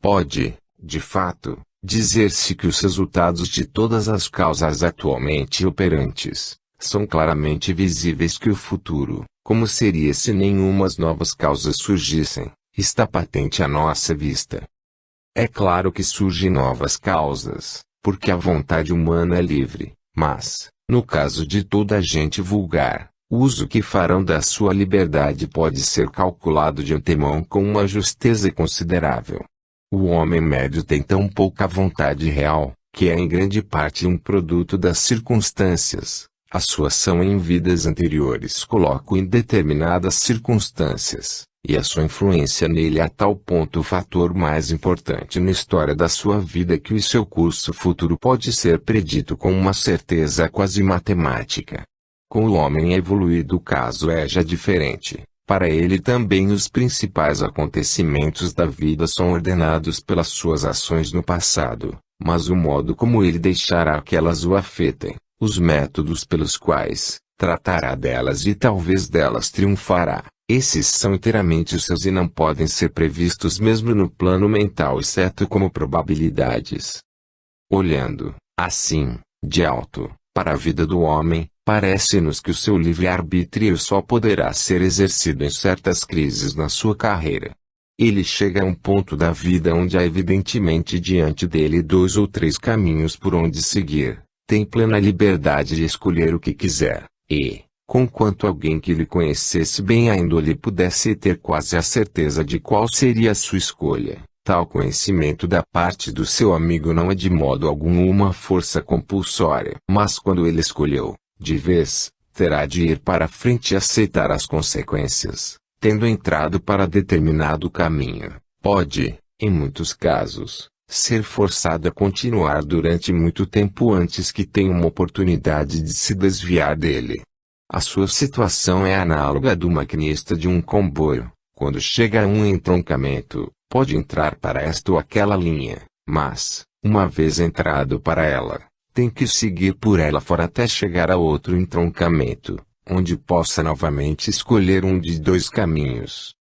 Pode, de fato, dizer-se que os resultados de todas as causas atualmente operantes, são claramente visíveis que o futuro, como seria se nenhumas novas causas surgissem, está patente à nossa vista. É claro que surgem novas causas, porque a vontade humana é livre, mas, no caso de toda a gente vulgar, o uso que farão da sua liberdade pode ser calculado de antemão com uma justeza considerável. O homem médio tem tão pouca vontade real, que é em grande parte um produto das circunstâncias. A sua ação em vidas anteriores coloca-o em determinadas circunstâncias, e a sua influência nele é a tal ponto o fator mais importante na história da sua vida que o seu curso futuro pode ser predito com uma certeza quase matemática. Com o homem evoluído o caso é já diferente. Para ele também os principais acontecimentos da vida são ordenados pelas suas ações no passado, mas o modo como ele deixará que elas o afetem, os métodos pelos quais tratará delas e talvez delas triunfará, esses são inteiramente seus e não podem ser previstos mesmo no plano mental exceto como probabilidades. Olhando, assim, de alto, para a vida do homem, parece-nos que o seu livre-arbítrio só poderá ser exercido em certas crises na sua carreira. Ele chega a um ponto da vida onde há evidentemente diante dele 2 ou 3 caminhos por onde seguir, tem plena liberdade de escolher o que quiser, e, conquanto alguém que lhe conhecesse bem a índole pudesse ter quase a certeza de qual seria a sua escolha, tal conhecimento da parte do seu amigo não é de modo algum uma força compulsória. Mas quando ele escolheu, de vez, terá de ir para frente e aceitar as consequências. Tendo entrado para determinado caminho, pode, em muitos casos, ser forçado a continuar durante muito tempo antes que tenha uma oportunidade de se desviar dele. A sua situação é análoga à do maquinista de um comboio. Quando chega a um entroncamento, pode entrar para esta ou aquela linha, mas, uma vez entrado para ela, tem que seguir por ela fora até chegar a outro entroncamento, onde possa novamente escolher um de 2 caminhos.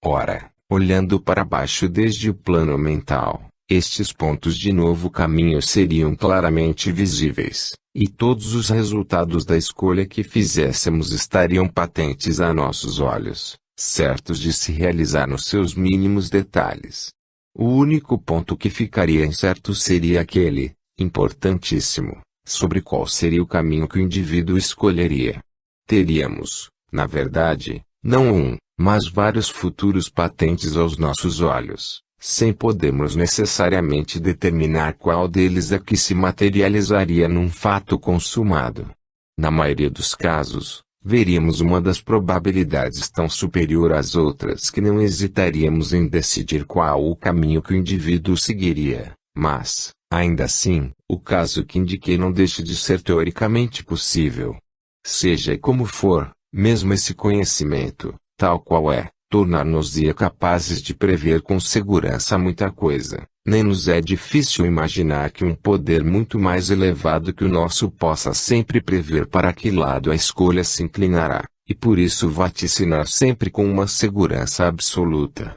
Ora, olhando para baixo desde o plano mental, estes pontos de novo caminho seriam claramente visíveis, e todos os resultados da escolha que fizéssemos estariam patentes a nossos olhos, certos de se realizar nos seus mínimos detalhes. O único ponto que ficaria incerto seria aquele, importantíssimo, sobre qual seria o caminho que o indivíduo escolheria. Teríamos, na verdade, não um, mas vários futuros patentes aos nossos olhos, sem podermos necessariamente determinar qual deles é que se materializaria num fato consumado. Na maioria dos casos, veríamos uma das probabilidades tão superior às outras que não hesitaríamos em decidir qual o caminho que o indivíduo seguiria, mas, ainda assim, o caso que indiquei não deixa de ser teoricamente possível. Seja como for, mesmo esse conhecimento, tal qual é, tornar-nos-ia capazes de prever com segurança muita coisa. Nem nos é difícil imaginar que um poder muito mais elevado que o nosso possa sempre prever para que lado a escolha se inclinará, e por isso vaticinar sempre com uma segurança absoluta.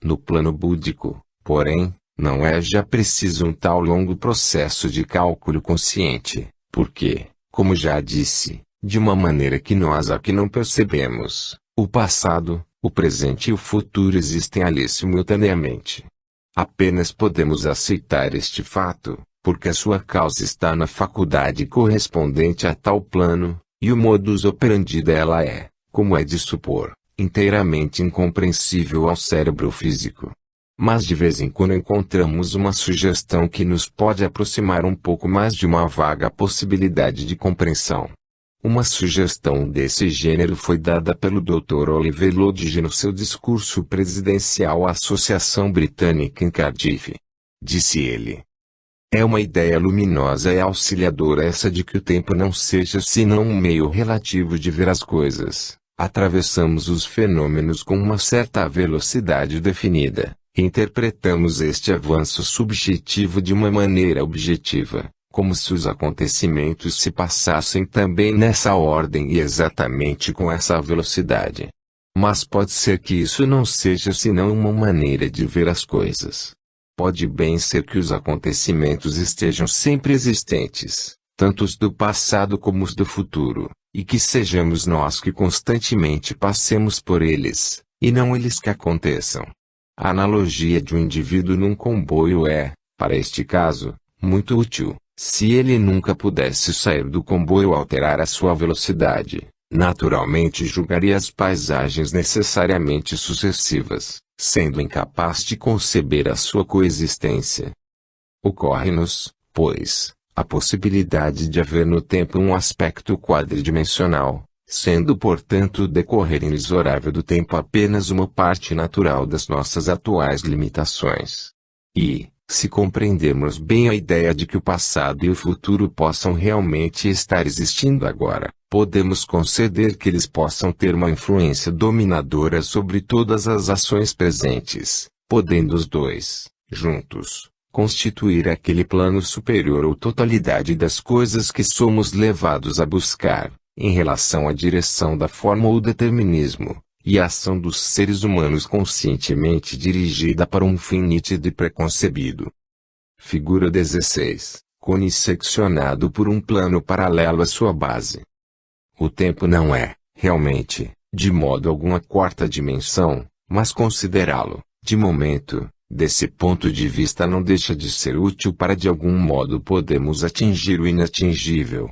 No plano búdico, porém, não é já preciso um tal longo processo de cálculo consciente, porque, como já disse, de uma maneira que nós aqui não percebemos, o passado, o presente e o futuro existem ali simultaneamente. Apenas podemos aceitar este fato, porque a sua causa está na faculdade correspondente a tal plano, e o modus operandi dela é, como é de supor, inteiramente incompreensível ao cérebro físico. Mas de vez em quando encontramos uma sugestão que nos pode aproximar um pouco mais de uma vaga possibilidade de compreensão. Uma sugestão desse gênero foi dada pelo Dr. Oliver Lodge no seu discurso presidencial à Associação Britânica em Cardiff. Disse ele: "É uma ideia luminosa e auxiliadora essa de que o tempo não seja senão um meio relativo de ver as coisas. Atravessamos os fenômenos com uma certa velocidade definida. Interpretamos este avanço subjetivo de uma maneira objetiva, como se os acontecimentos se passassem também nessa ordem e exatamente com essa velocidade. Mas pode ser que isso não seja senão uma maneira de ver as coisas. Pode bem ser que os acontecimentos estejam sempre existentes, tanto os do passado como os do futuro, e que sejamos nós que constantemente passemos por eles, e não eles que aconteçam. A analogia de um indivíduo num comboio é, para este caso, muito útil. Se ele nunca pudesse sair do comboio ou alterar a sua velocidade, naturalmente julgaria as paisagens necessariamente sucessivas, sendo incapaz de conceber a sua coexistência. Ocorre-nos, pois, a possibilidade de haver no tempo um aspecto quadridimensional, sendo portanto o decorrer inexorável do tempo apenas uma parte natural das nossas atuais limitações. E, se compreendermos bem a ideia de que o passado e o futuro possam realmente estar existindo agora, podemos conceder que eles possam ter uma influência dominadora sobre todas as ações presentes, podendo os dois, juntos, constituir aquele plano superior ou totalidade das coisas que somos levados a buscar, em relação à direção da forma ou determinismo, e a ação dos seres humanos conscientemente dirigida para um fim nítido e preconcebido. Figura 16. Cone seccionado por um plano paralelo à sua base. O tempo não é, realmente, de modo algum a quarta dimensão, mas considerá-lo, de momento, desse ponto de vista não deixa de ser útil para de algum modo podermos atingir o inatingível.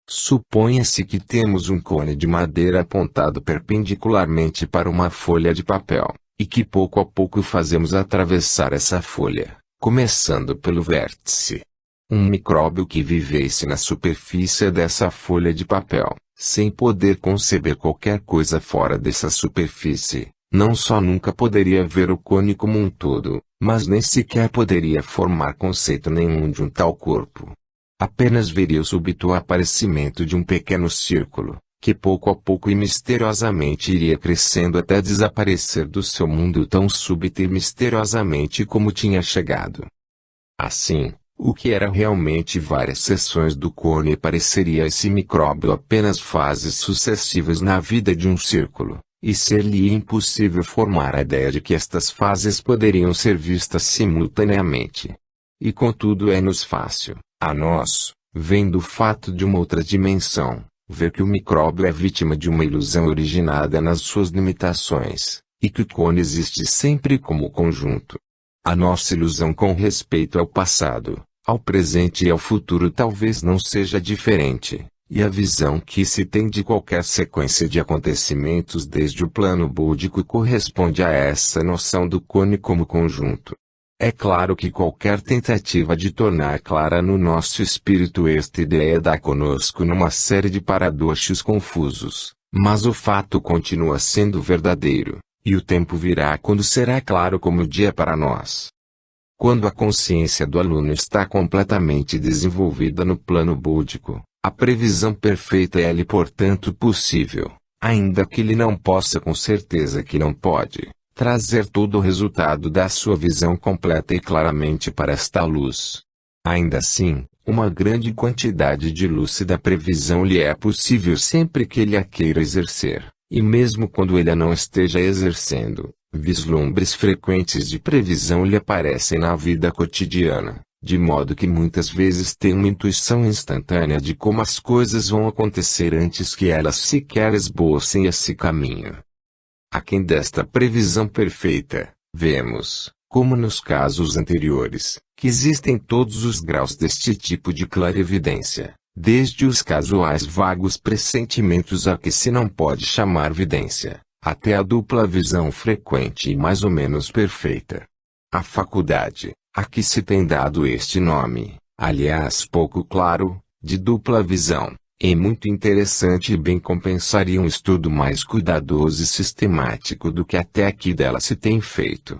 Suponha-se que temos um cone de madeira apontado perpendicularmente para uma folha de papel, e que pouco a pouco fazemos atravessar essa folha, começando pelo vértice. Um micróbio que vivesse na superfície dessa folha de papel, sem poder conceber qualquer coisa fora dessa superfície, não só nunca poderia ver o cone como um todo, mas nem sequer poderia formar conceito nenhum de um tal corpo. Apenas veria o súbito aparecimento de um pequeno círculo, que pouco a pouco e misteriosamente iria crescendo até desaparecer do seu mundo tão súbito e misteriosamente como tinha chegado. Assim, o que era realmente várias seções do cone pareceria a esse micróbio apenas fases sucessivas na vida de um círculo, e ser-lhe impossível formar a ideia de que estas fases poderiam ser vistas simultaneamente. E contudo é-nos fácil, a nós, vendo o fato de uma outra dimensão, ver que o micróbio é vítima de uma ilusão originada nas suas limitações, e que o cone existe sempre como conjunto. A nossa ilusão com respeito ao passado, ao presente e ao futuro talvez não seja diferente, e a visão que se tem de qualquer sequência de acontecimentos desde o plano búdico corresponde a essa noção do cone como conjunto. É claro que qualquer tentativa de tornar clara no nosso espírito esta ideia dá conosco numa série de paradoxos confusos, mas o fato continua sendo verdadeiro, e o tempo virá quando será claro como o dia para nós. Quando a consciência do aluno está completamente desenvolvida no plano búdico, a previsão perfeita é-lhe portanto possível, ainda que ele não possa com certeza que não pode trazer todo o resultado da sua visão completa e claramente para esta luz. Ainda assim, uma grande quantidade de lúcida previsão lhe é possível sempre que ele a queira exercer, e mesmo quando ele a não esteja exercendo, vislumbres frequentes de previsão lhe aparecem na vida cotidiana, de modo que muitas vezes tem uma intuição instantânea de como as coisas vão acontecer antes que elas sequer esbocem esse caminho. Aquém desta previsão perfeita, vemos, como nos casos anteriores, que existem todos os graus deste tipo de clarividência, desde os casuais vagos pressentimentos a que se não pode chamar vidência, até a dupla visão frequente e mais ou menos perfeita. A faculdade, a que se tem dado este nome, aliás pouco claro, de dupla visão, é muito interessante e bem compensaria um estudo mais cuidadoso e sistemático do que até aqui dela se tem feito.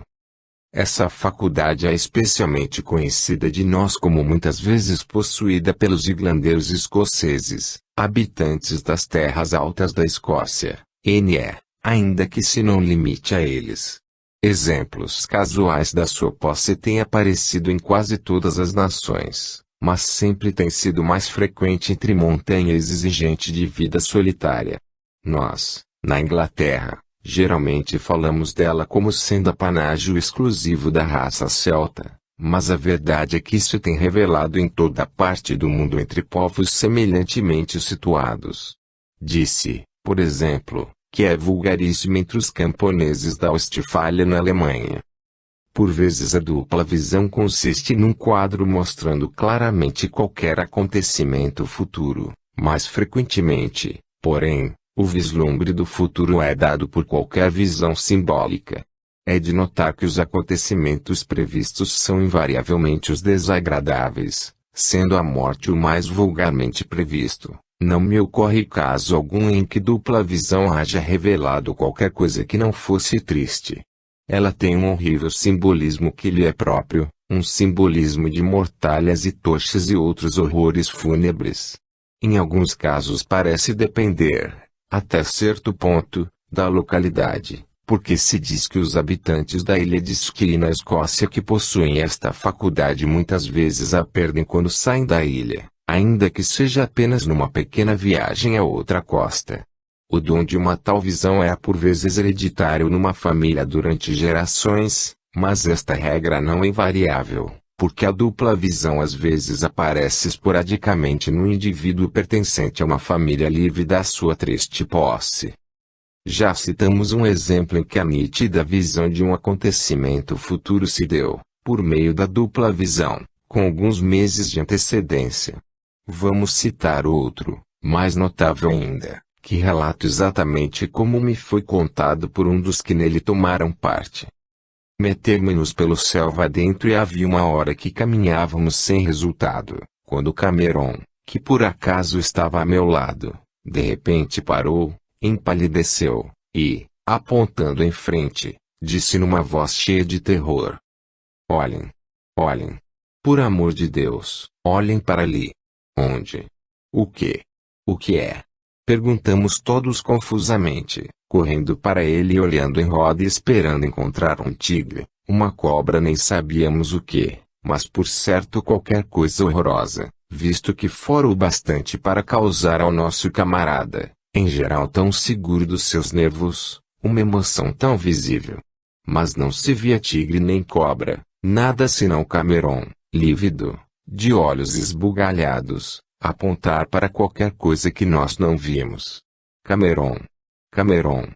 Essa faculdade é especialmente conhecida de nós como muitas vezes possuída pelos irlandeiros escoceses, habitantes das terras altas da Escócia, n.e., ainda que se não limite a eles. Exemplos casuais da sua posse têm aparecido em quase todas as nações, mas sempre tem sido mais frequente entre montanhas e gente de vida solitária. Nós, na Inglaterra, geralmente falamos dela como sendo apanágio exclusivo da raça celta, mas a verdade é que isso tem revelado em toda parte do mundo entre povos semelhantemente situados. Disse, por exemplo, que é vulgaríssima entre os camponeses da Westfália na Alemanha. Por vezes a dupla visão consiste num quadro mostrando claramente qualquer acontecimento futuro, mais frequentemente, porém, o vislumbre do futuro é dado por qualquer visão simbólica. É de notar que os acontecimentos previstos são invariavelmente os desagradáveis, sendo a morte o mais vulgarmente previsto. Não me ocorre caso algum em que dupla visão haja revelado qualquer coisa que não fosse triste. Ela tem um horrível simbolismo que lhe é próprio, um simbolismo de mortalhas e tochas e outros horrores fúnebres. Em alguns casos parece depender, até certo ponto, da localidade, porque se diz que os habitantes da ilha de Skye na Escócia que possuem esta faculdade muitas vezes a perdem quando saem da ilha, ainda que seja apenas numa pequena viagem a outra costa. O dom de uma tal visão é por vezes hereditário numa família durante gerações, mas esta regra não é invariável, porque a dupla visão às vezes aparece esporadicamente no indivíduo pertencente a uma família livre da sua triste posse. Já citamos um exemplo em que a nítida visão de um acontecimento futuro se deu, por meio da dupla visão, com alguns meses de antecedência. Vamos citar outro, mais notável ainda, que relata exatamente como me foi contado por um dos que nele tomaram parte. Metemos-nos pelo selva adentro e havia uma hora que caminhávamos sem resultado, quando Cameron, que por acaso estava a meu lado, de repente parou, empalideceu, e, apontando em frente, disse numa voz cheia de terror: "Olhem! Olhem! Por amor de Deus, olhem para ali!" "Onde? O quê? O que é?" Perguntamos todos confusamente, correndo para ele e olhando em roda e esperando encontrar um tigre, uma cobra, nem sabíamos o que, mas por certo qualquer coisa horrorosa, visto que fora o bastante para causar ao nosso camarada, em geral tão seguro dos seus nervos, uma emoção tão visível. Mas não se via tigre nem cobra, nada senão Cameron, lívido, de olhos esbugalhados, apontar para qualquer coisa que nós não vimos. "Cameron! Cameron!"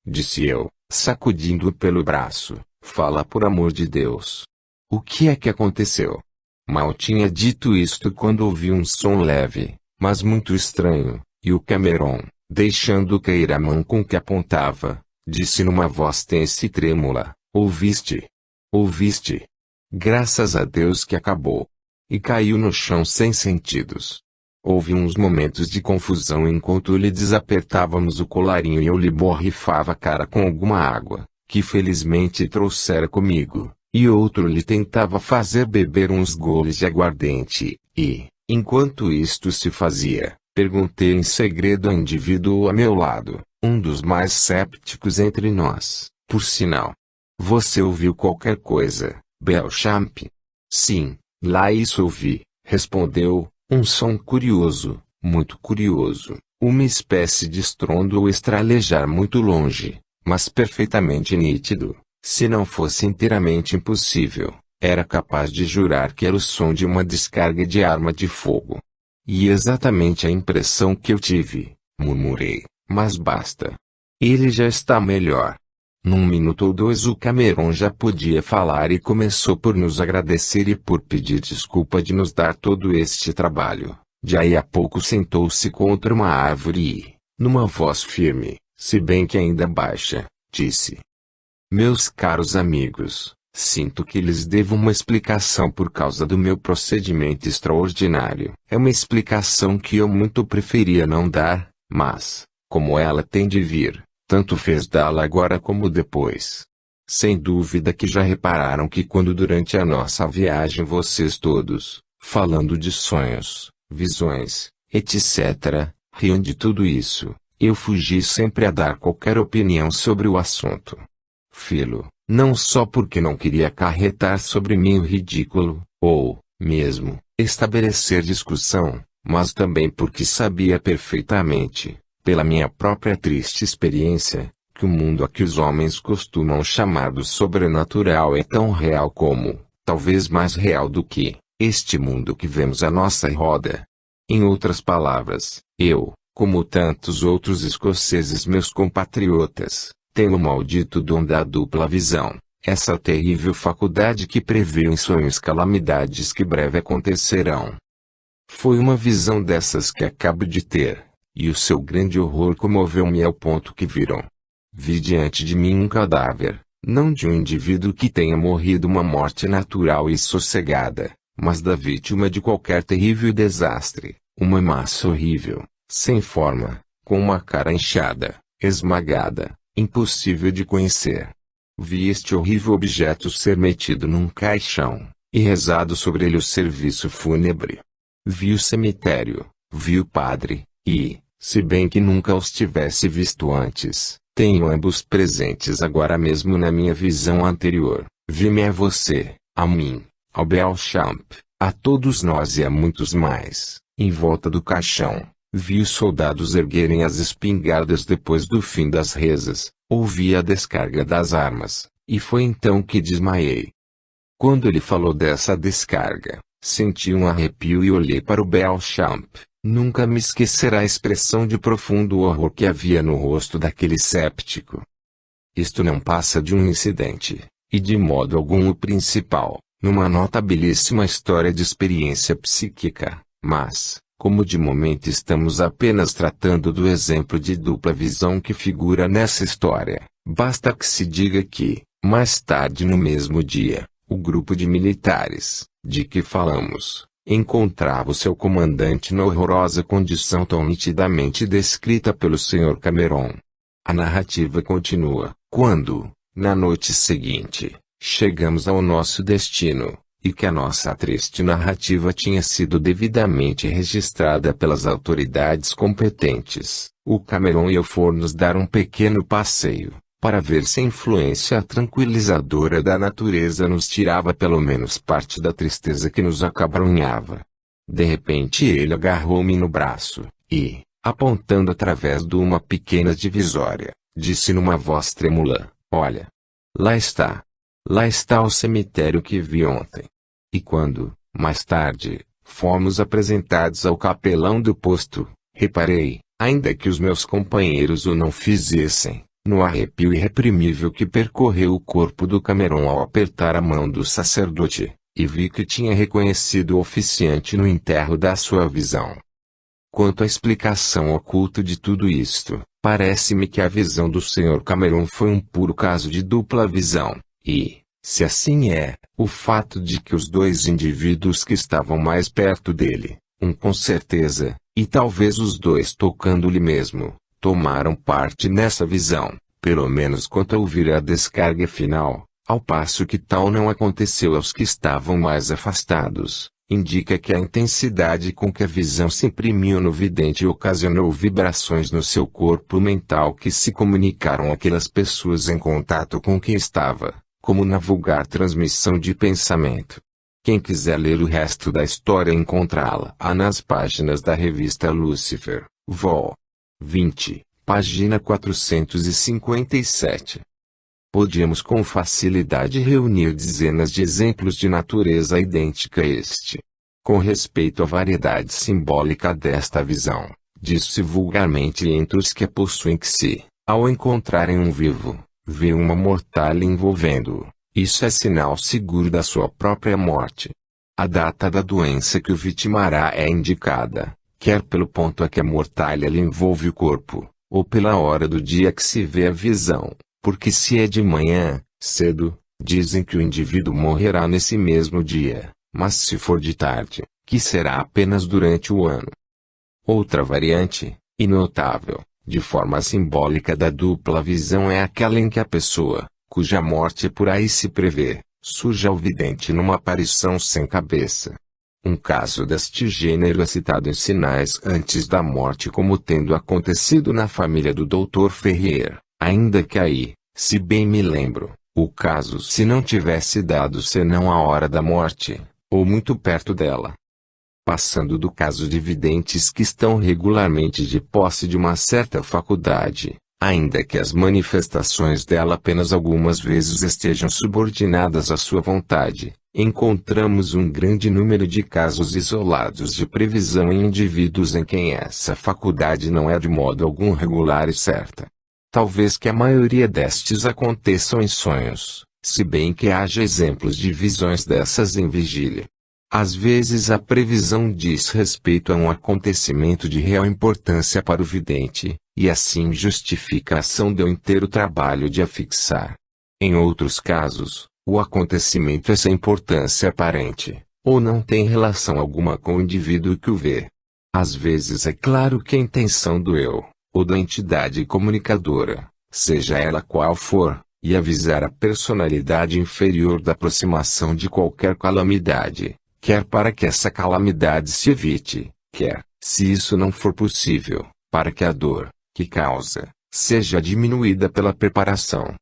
disse eu, sacudindo-o pelo braço, "fala por amor de Deus. O que é que aconteceu?" Mal tinha dito isto quando ouvi um som leve, mas muito estranho, e o Cameron, deixando cair a mão com que apontava, disse numa voz tensa e trêmula: "Ouviste? Ouviste? Graças a Deus que acabou." E caiu no chão sem sentidos. Houve uns momentos de confusão enquanto lhe desapertávamos o colarinho e eu lhe borrifava a cara com alguma água, que felizmente trouxera comigo, e outro lhe tentava fazer beber uns goles de aguardente, e, enquanto isto se fazia, perguntei em segredo ao indivíduo a meu lado, um dos mais sépticos entre nós, por sinal: "Você ouviu qualquer coisa, Belchamp?" "Sim, lá isso ouvi", respondeu, "um som curioso, muito curioso, uma espécie de estrondo ou estralejar muito longe, mas perfeitamente nítido. Se não fosse inteiramente impossível, era capaz de jurar que era o som de uma descarga de arma de fogo." "E exatamente a impressão que eu tive", murmurei, "mas basta. Ele já está melhor." Num minuto ou dois o Cameron já podia falar e começou por nos agradecer e por pedir desculpa de nos dar todo este trabalho. De aí a pouco sentou-se contra uma árvore e, numa voz firme, se bem que ainda baixa, disse: "Meus caros amigos, sinto que lhes devo uma explicação por causa do meu procedimento extraordinário. É uma explicação que eu muito preferia não dar, mas, como ela tem de vir, tanto fez dá-la agora como depois. Sem dúvida que já repararam que quando durante a nossa viagem vocês todos, falando de sonhos, visões, etc., riam de tudo isso, eu fugi sempre a dar qualquer opinião sobre o assunto. Filo, não só porque não queria acarretar sobre mim o ridículo, ou, mesmo, estabelecer discussão, mas também porque sabia perfeitamente, pela minha própria triste experiência, que o mundo a que os homens costumam chamar do sobrenatural é tão real como, talvez mais real do que, este mundo que vemos à nossa roda. Em outras palavras, eu, como tantos outros escoceses meus compatriotas, tenho o maldito dom da dupla visão, essa terrível faculdade que prevê em sonhos calamidades que breve acontecerão. Foi uma visão dessas que acabo de ter, e o seu grande horror comoveu-me ao ponto que viram. Vi diante de mim um cadáver, não de um indivíduo que tenha morrido uma morte natural e sossegada, mas da vítima de qualquer terrível desastre, uma massa horrível, sem forma, com uma cara inchada, esmagada, impossível de conhecer. Vi este horrível objeto ser metido num caixão, e rezado sobre ele o serviço fúnebre. Vi o cemitério, vi o padre, e, se bem que nunca os tivesse visto antes, tenho ambos presentes agora mesmo na minha visão anterior. Vi-me a você, a mim, ao Belchamp, a todos nós e a muitos mais, em volta do caixão. Vi os soldados erguerem as espingardas depois do fim das rezas, ouvi a descarga das armas, e foi então que desmaiei. Quando ele falou dessa descarga, senti um arrepio e olhei para o Belchamp, Nunca me esquecerá a expressão de profundo horror que havia no rosto daquele séptico. Isto não passa de um incidente, e de modo algum o principal, numa notabilíssima história de experiência psíquica, mas, como de momento estamos apenas tratando do exemplo de dupla visão que figura nessa história, basta que se diga que, mais tarde no mesmo dia, o grupo de militares, de que falamos, encontrava o seu comandante na horrorosa condição tão nitidamente descrita pelo Sr. Cameron. A narrativa continua, quando, na noite seguinte, chegamos ao nosso destino, e que a nossa triste narrativa tinha sido devidamente registrada pelas autoridades competentes, o Cameron e eu fomos dar um pequeno passeio, para ver se a influência tranquilizadora da natureza nos tirava pelo menos parte da tristeza que nos acabrunhava. De repente ele agarrou-me no braço, e, apontando através de uma pequena divisória, disse numa voz trêmula, olha. Lá está. Lá está o cemitério que vi ontem. E quando, mais tarde, fomos apresentados ao capelão do posto, reparei, ainda que os meus companheiros o não fizessem, no arrepio irreprimível que percorreu o corpo do Cameron ao apertar a mão do sacerdote, e vi que tinha reconhecido o oficiante no enterro da sua visão. Quanto à explicação oculta de tudo isto, parece-me que a visão do Sr. Cameron foi um puro caso de dupla visão, e, se assim é, o fato de que os dois indivíduos que estavam mais perto dele, um com certeza, e talvez os dois tocando-lhe mesmo, tomaram parte nessa visão, pelo menos quanto a ouvir a descarga final, ao passo que tal não aconteceu aos que estavam mais afastados, indica que a intensidade com que a visão se imprimiu no vidente ocasionou vibrações no seu corpo mental que se comunicaram àquelas pessoas em contato com quem estava, como na vulgar transmissão de pensamento. Quem quiser ler o resto da história encontrá-la nas páginas da revista Lucifer, Vol. 20, página 457. Podíamos com facilidade reunir dezenas de exemplos de natureza idêntica a este. Com respeito à variedade simbólica desta visão, diz-se vulgarmente entre os que a possuem que se, ao encontrarem um vivo, vê uma mortalha envolvendo-o, isso é sinal seguro da sua própria morte. A data da doença que o vitimará é indicada, quer pelo ponto a que a mortalha lhe envolve o corpo, ou pela hora do dia que se vê a visão, porque se é de manhã, cedo, dizem que o indivíduo morrerá nesse mesmo dia, mas se for de tarde, que será apenas durante o ano. Outra variante, e notável, de forma simbólica da dupla visão é aquela em que a pessoa, cuja morte por aí se prevê, surge ao vidente numa aparição sem cabeça. Um caso deste gênero é citado em Sinais antes da morte como tendo acontecido na família do Dr. Ferrier, ainda que aí, se bem me lembro, o caso se não tivesse dado senão a hora da morte, ou muito perto dela. Passando do caso de videntes que estão regularmente de posse de uma certa faculdade, ainda que as manifestações dela apenas algumas vezes estejam subordinadas à sua vontade, encontramos um grande número de casos isolados de previsão em indivíduos em quem essa faculdade não é de modo algum regular e certa. Talvez que a maioria destes aconteçam em sonhos, se bem que haja exemplos de visões dessas em vigília. Às vezes a previsão diz respeito a um acontecimento de real importância para o vidente, e assim justifica a ação do inteiro trabalho de a fixar. Em outros casos, o acontecimento é sem importância aparente, ou não tem relação alguma com o indivíduo que o vê. Às vezes é claro que a intenção do eu, ou da entidade comunicadora, seja ela qual for, e avisar a personalidade inferior da aproximação de qualquer calamidade, quer para que essa calamidade se evite, quer, se isso não for possível, para que a dor, que causa, seja diminuída pela preparação.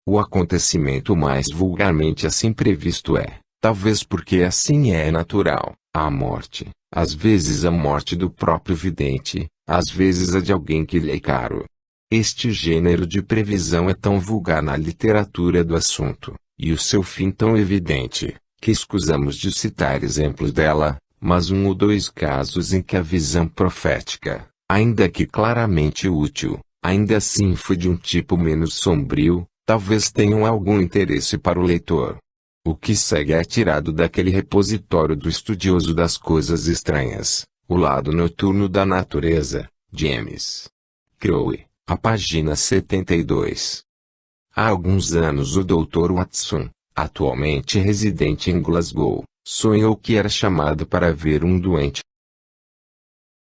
O acontecimento mais vulgarmente assim previsto é, talvez porque assim é natural, a morte, às vezes a morte do próprio vidente, às vezes a de alguém que lhe é caro. Este gênero de previsão é tão vulgar na literatura do assunto, e o seu fim tão evidente, que escusamos de citar exemplos dela, mas um ou dois casos em que a visão profética, ainda que claramente útil, ainda assim foi de um tipo menos sombrio, talvez tenham algum interesse para o leitor. O que segue é tirado daquele repositório do estudioso das coisas estranhas, O Lado Noturno da Natureza, James Crowe, a página 72. Há alguns anos o Dr. Watson, atualmente residente em Glasgow, sonhou que era chamado para ver um doente.